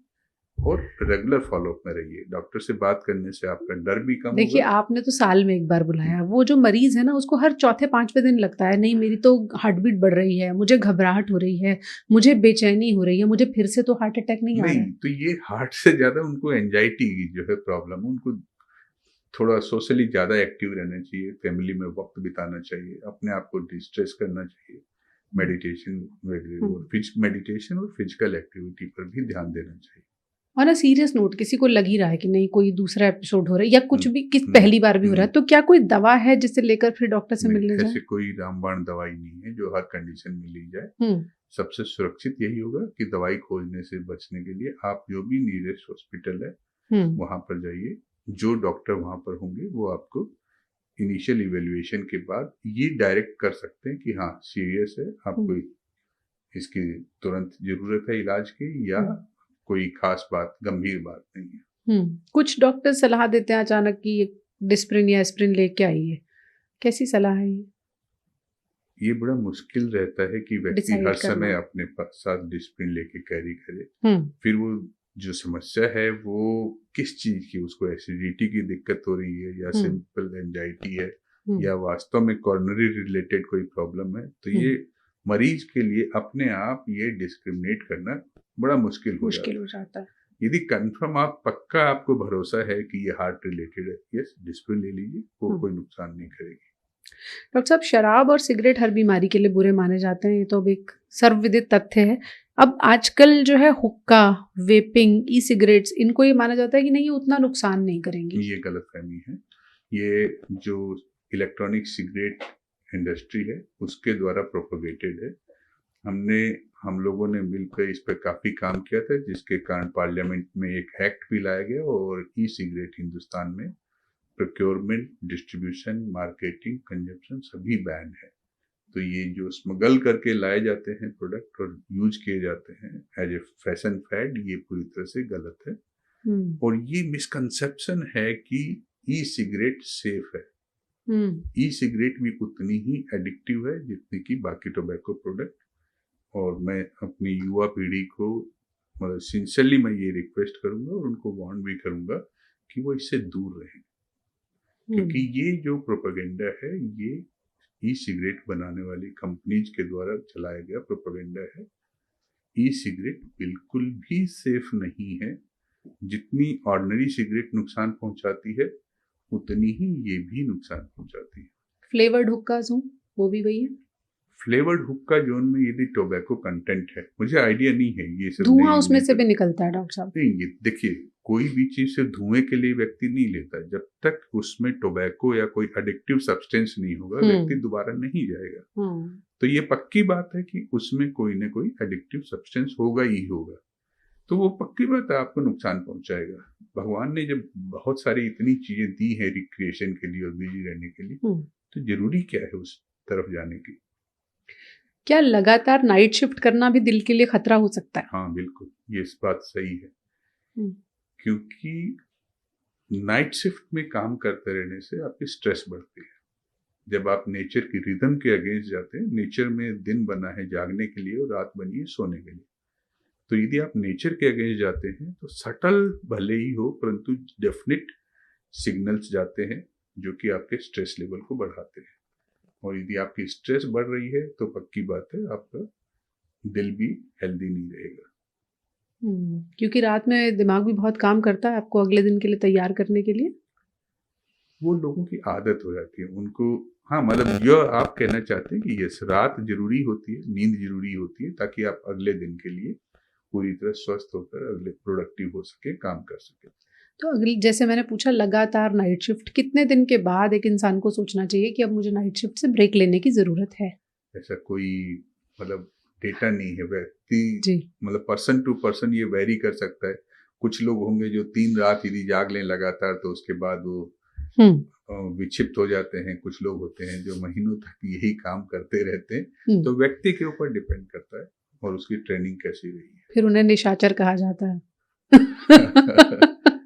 और रेगुलर फॉलोअप में रहिए। डॉक्टर से बात करने से आपका डर भी कम होगा। देखिए, आपने तो साल में एक बार बुलाया, वो जो मरीज है ना उसको हर चौथे पांचवें दिन लगता है नहीं मेरी तो हार्ट बीट बढ़ रही है, मुझे घबराहट हो रही है, मुझे बेचैनी हो रही है, मुझे फिर से तो हार्ट अटैक नहीं आ रहा है। तो ये हार्ट से ज्यादा उनको एंजाइटी की जो है प्रॉब्लम, उनको थोड़ा सोशली ज़्यादा एक्टिव रहना चाहिए, फैमिली में वक्त बिताना चाहिए, अपने आप को डिस्ट्रेस करना चाहिए, मेडिटेशन वगैरह, मेडिटेशन और फिजिकल एक्टिविटी पर भी ध्यान देना चाहिए। और ना सीरियस नोट, किसी को लग ही रहा है कि नहीं कोई दूसरा एपिसोड हो रहा है या कुछ भी पहली बार भी हो रहा है, तो क्या कोई दवा है जिसे लेकर फिर डॉक्टर से मिलने जाए? ऐसे कोई रामबाण दवाई नहीं है जो हर कंडीशन में ली जाए। सबसे सुरक्षित यही होगा कि दवाई खोजने से बचने के लिए आप जो भी नियरेस्ट हॉस्पिटल है वहां पर जाइए। जो डॉक्टर वहां पर होंगे वो आपको इनिशियल इवेल्युएशन के बाद ये डायरेक्ट कर सकते हैं कि हाँ सीरियस है, आपको इसकी तुरंत जरूरत है इलाज की, या कोई खास बात, गंभीर बात नहीं है। कुछ डॉक्टर सलाह देते हैं अचानक कि डिस्प्रिन या एस्प्रिन लेके आइए, कैसी सलाह है ये बड़ा मुश्किल रहता है कि व्यक्ति हर समय अपने साथ डिस्प्रिन लेके कैरी करे। फिर वो जो समस्या है वो किस चीज की, उसको एसिडिटी की दिक्कत हो रही है या सिंपल एंजाइटी है या वास्तव में कॉर्नरी रिलेटेड कोई प्रॉब्लम है, तो ये मरीज के लिए अपने आप ये डिस्क्रिमिनेट करना बड़ा मुश्किल हो जाता है। यदि कंफर्म आप पक्का आपको भरोसा है कि ये हार्ट रिलेटेड है, यस डिस्प्रिन ले लीजिए, वो कोई नुकसान नहीं करेगी। डॉक्टर साहब, शराब और सिगरेट हर बीमारी के लिए बुरे माने जाते हैं, ये तो अब एक सर्वविदित तथ्य है। अब आजकल जो है हुक्का, वेपिंग, ई सिगरेट्स, इनको ये माना जाता है कि नहीं ये उतना नुकसान नहीं करेंगी। ये गलतफहमी है। ये जो इलेक्ट्रॉनिक सिगरेट इंडस्ट्री है उसके द्वारा प्रोपोगेटेड है। हम लोगों ने मिलकर इस पर काफी काम किया था, जिसके कारण पार्लियामेंट में एक एक्ट भी लाया गया और ई सिगरेट हिंदुस्तान में प्रोक्योरमेंट, डिस्ट्रीब्यूशन, मार्केटिंग, कंजप्शन सभी बैन है। तो ये जो स्मगल करके लाए जाते हैं प्रोडक्ट और यूज किए जाते हैं एज ए फैशन फैड, ये पूरी तरह से गलत है। और ये मिसकंसेप्शन है कि ई सिगरेट सेफ है। ई सिगरेट भी उतनी ही एडिक्टिव है जितनी कि बाकी टोबैको प्रोडक्ट। और मैं अपनी युवा पीढ़ी को मतलब सिंसियरली मैं ये रिक्वेस्ट करूंगा और उनको वार्न भी करूंगा कि वो इससे दूर रहें, क्योंकि ये जो प्रोपेगेंडा है ये ई सिगरेट बनाने वाली कंपनीज के द्वारा चलाया गया प्रोपेगेंडा है। ई सिगरेट बिल्कुल भी सेफ नहीं है। जितनी ऑर्डिनरी सिगरेट नुकसान पहुंचाती है उतनी ही ये भी नुकसान पहुंचाती है। फ्लेवर्ड हुक्का जोन वो भी वही है। फ्लेवर्ड हुक्का जोन में यदि टोबैको कंटेंट है, मुझे आइडिया नहीं है, ये सब धुआं उसमें से भी निकलता है डॉक्टर साहब। नहीं, ये देखिए कोई भी चीज सिर्फ धुएं के लिए व्यक्ति नहीं लेता। जब तक उसमें टोबैको या कोई एडिक्टिव सब्सटेंस नहीं होगा व्यक्ति दोबारा नहीं जाएगा। तो ये पक्की बात है कि उसमें कोई ना कोई एडिक्टिव सब्सटेंस होगा ही होगा। तो वो पक्की बात है आपको नुकसान पहुंचाएगा। भगवान ने जब बहुत सारी इतनी चीजें दी है रिक्रिएशन के लिए और बिजी रहने के लिए, तो जरूरी क्या है उस तरफ जाने की। क्या लगातार नाइट शिफ्ट करना भी दिल के लिए खतरा हो सकता है? हाँ बिल्कुल, ये इस बात सही है। क्योंकि नाइट शिफ्ट में काम करते रहने से आपकी स्ट्रेस बढ़ती है। जब आप नेचर की रिदम के अगेंस्ट जाते हैं, नेचर में दिन बना है जागने के लिए और रात बनी है सोने के लिए, तो यदि आप नेचर के अगेंस्ट जाते हैं तो सटल भले ही हो परंतु डेफिनेट सिग्नल्स जाते हैं जो कि आपके स्ट्रेस लेवल को बढ़ाते हैं। और यदि आपकी स्ट्रेस बढ़ रही है तो पक्की बात है आपका दिल भी हेल्दी नहीं रहेगा। क्योंकि रात में दिमाग भी बहुत काम करता है आपको अगले दिन के लिए तैयार करने के लिए। वो लोगों की आदत हो जाती है उनको। हाँ मतलब यह आप कहना चाहते हैं कि यस रात जरूरी होती है, नींद जरूरी होती है ताकि आप अगले दिन के लिए पूरी तरह स्वस्थ होकर अगले प्रोडक्टिव हो सके, काम कर सके। तो अगली, जैसे मैंने पूछा लगातार नाइट शिफ्ट, कितने दिन के बाद एक इंसान को सोचना चाहिए कि अब मुझे नाइट शिफ्ट से ब्रेक लेने की ज़रूरत है? ऐसा कोई मतलब डेटा नहीं है, व्यक्ति मतलब पर्सन टू पर्सन ये वेरी कर सकता है। कुछ लोग होंगे जो 3 रात यदि जाग लें लगातार तो उसके बाद वो विक्षिप्त हो जाते हैं। कुछ लोग होते हैं जो महीनों तक यही काम करते रहते हैं। तो व्यक्ति के ऊपर डिपेंड करता है और उसकी ट्रेनिंग कैसी रही है। फिर उन्हें निशाचर कहा जाता है।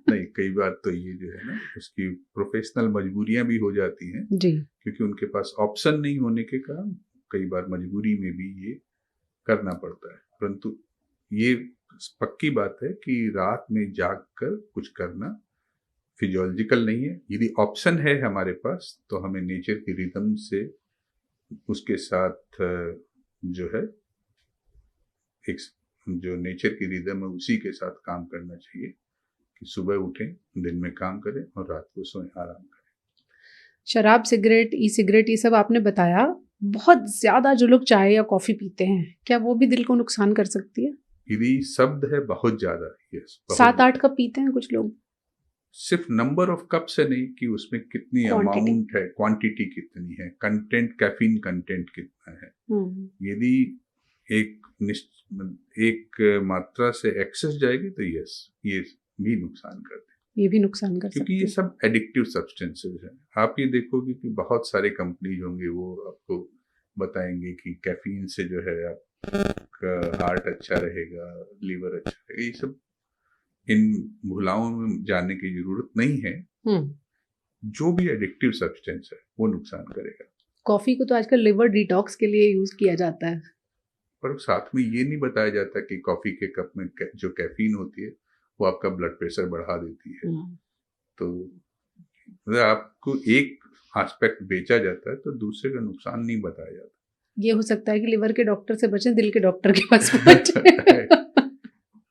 नहीं, कई बार तो ये जो है ना, उसकी प्रोफेशनल मजबूरियां भी हो जाती हैं जी, क्योंकि उनके पास ऑप्शन नहीं होने के कारण कई बार मजबूरी में भी ये करना पड़ता है। परंतु ये पक्की बात है कि रात में जाग कर कुछ करना फिजियोलॉजिकल नहीं है। यदि ऑप्शन है हमारे पास तो हमें नेचर की रिदम से उसके साथ जो है एक जो नेचर की रिदम है उसी के साथ काम करना चाहिए कि सुबह उठें, दिन में काम करें और रात को सोएं, आराम करें। शराब, सिगरेट, ई सिगरेट, ये सब आपने बताया। बहुत ज्यादा जो लोग चाय या कॉफी पीते हैं, क्या वो भी दिल को नुकसान कर सकती है? यदि शब्द है बहुत ज्यादा, यस, 7-8 कप पीते हैं कुछ लोग। सिर्फ नंबर ऑफ कप से नहीं कि उसमें कितनी अमाउंट है, क्वांटिटी कितनी है, कंटेंट, कैफीन कंटेंट कितना है। यदि एक मात्रा से एक्सेस जाएगी तो यस, ये भी नुकसान करते हैं। ये भी नुकसान कर क्योंकि ये सब एडिक्टिव सब्सटेंसेस हैं। आप ये देखोगे कि बहुत सारे कंपनीज होंगे वो आपको बताएंगे कि कैफीन से जो है आपका हार्ट अच्छा रहेगा, लीवर अच्छा रहेगा। ये सब इन भुलाओं में जाने की जरूरत नहीं है। जो भी एडिक्टिव सब्सटेंस है वो नुकसान करेगा। कॉफी को तो आजकल लिवर डिटॉक्स के लिए यूज किया जाता है, पर साथ में ये नहीं बताया जाता कि कॉफी के कप में जो कैफीन होती है वो आपका ब्लड प्रेशर बढ़ा देती है। तो अगर आपको एक एस्पेक्ट बेचा जाता है तो दूसरे का नुकसान नहीं बताया जाता। ये हो सकता है कि लिवर के डॉक्टर से बचें, दिल के डॉक्टर के पास पहुंचे।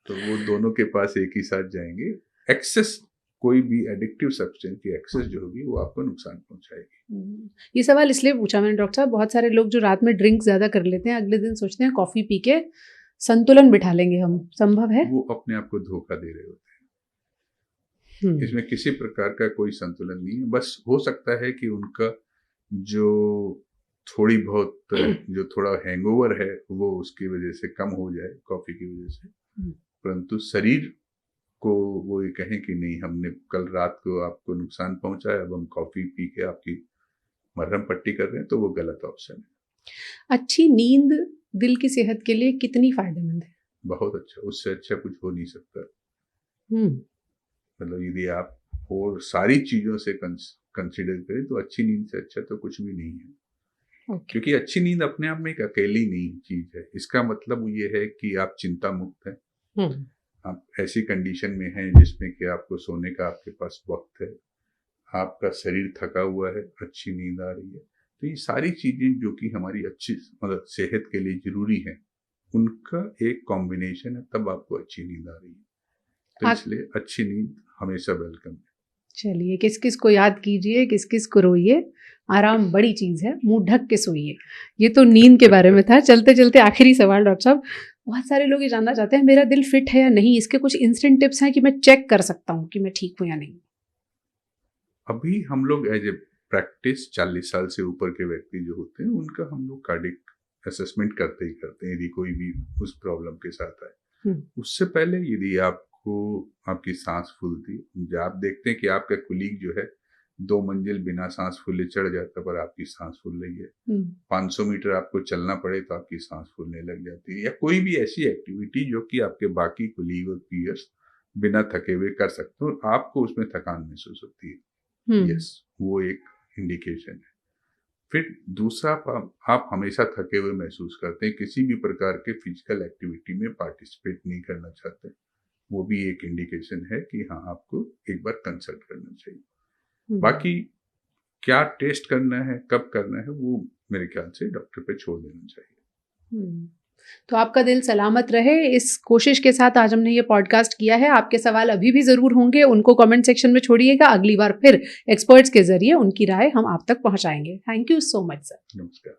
तो वो दोनों के पास एक ही साथ जाएंगे। एक्सेस, कोई भी एडिक्टिव सब्सटेंस की एक्सेस जो होगी वो आपको नुकसान पहुंचाएगी। ये सवाल इसलिए पूछा मैंने डॉक्टर साहब, बहुत सारे लोग जो रात में ड्रिंक ज्यादा कर लेते हैं, अगले दिन सोचते हैं कॉफी पी के संतुलन बिठा लेंगे हम। संभव है? वो अपने आप को धोखा दे रहे होते हैं। इसमें किसी प्रकार का कोई संतुलन नहीं है। बस हो सकता है कि उनका जो थोड़ी बहुत जो थोड़ा हैंगओवर है वो उसकी वजह से कम हो जाए कॉफी की वजह से, परंतु शरीर को वो ये कहें कि नहीं, हमने कल रात को आपको नुकसान पहुंचाया, अब हम कॉफी पी के आपकी मरहम पट्टी कर रहे हैं, तो वो गलत ऑप्शन है। अच्छी नींद दिल की सेहत के लिए कितनी फायदेमंद है? बहुत अच्छा, उससे अच्छा कुछ हो नहीं सकता। मतलब यदि आप और सारी चीजों से कंसिडर करें तो अच्छी नींद से अच्छा तो कुछ भी नहीं है। क्योंकि अच्छी नींद अपने आप में एक अकेली नहीं चीज है। इसका मतलब ये है कि आप चिंता मुक्त हैं, आप ऐसी कंडीशन में हैं जिसमें कि आपको सोने का आपके पास वक्त है, आपका शरीर थका हुआ है, अच्छी नींद आ रही है। तो ये सारी चीजें जो कि हमारी अच्छी मतलब सेहत के लिए जरूरी है, उनका एक कॉम्बिनेशन है, तब आपको अच्छी नींद आ रही है। तो इसलिए अच्छी नींद हमेशा वेलकम है। चलिए, किस किस को याद कीजिए, किस किस को रोइए, आराम बड़ी चीज है, मुंह ढक के सोइए। ये तो नींद के बारे में था। चलते चलते आखिरी सवाल डॉक्टर साहब, बहुत सारे लोग ये जानना चाहते हैं मेरा दिल फिट है या नहीं, इसके कुछ इंस्टेंट टिप्स हैं कि मैं चेक कर सकता हूँ कि मैं ठीक हूँ या नहीं? अभी हम लोग एज ए प्रैक्टिस 40 साल से ऊपर के व्यक्ति जो होते हैं उनका हम लोग कार्डिक असेसमेंट करते ही करते हैं, यदि कोई भी उस प्रॉब्लम के साथ आए। उससे पहले यदि आपको आपकी सांस फूलती, आप देखते हैं कि आपका कुलीग जो है 2 मंजिल बिना सांस फूले चढ़ जाता पर आपकी सांस फूल रही है, 500 मीटर आपको चलना पड़े तो आपकी सांस फूलने लग जाती है, या कोई भी ऐसी एक्टिविटी जो कि आपके बाकी कुलीग और पीयर्स बिना थके हुए कर सकते हो और आपको उसमें थकान महसूस होती है, यस, वो एक इंडिकेशन है। फिर दूसरा, आप हमेशा थके हुए महसूस करते हैं, किसी भी प्रकार के फिजिकल एक्टिविटी में पार्टिसिपेट नहीं करना चाहते, वो भी एक इंडिकेशन है कि हाँ, आपको एक बार कंसल्ट करना चाहिए। बाकी क्या टेस्ट करना है, कब करना है, वो मेरे ख्याल से डॉक्टर पे छोड़ देना चाहिए। तो आपका दिल सलामत रहे, इस कोशिश के साथ आज हमने ये पॉडकास्ट किया है। आपके सवाल अभी भी जरूर होंगे, उनको कमेंट सेक्शन में छोड़िएगा। अगली बार फिर एक्सपर्ट्स के जरिए उनकी राय हम आप तक पहुंचाएंगे। Thank you so much sir. नमस्कार।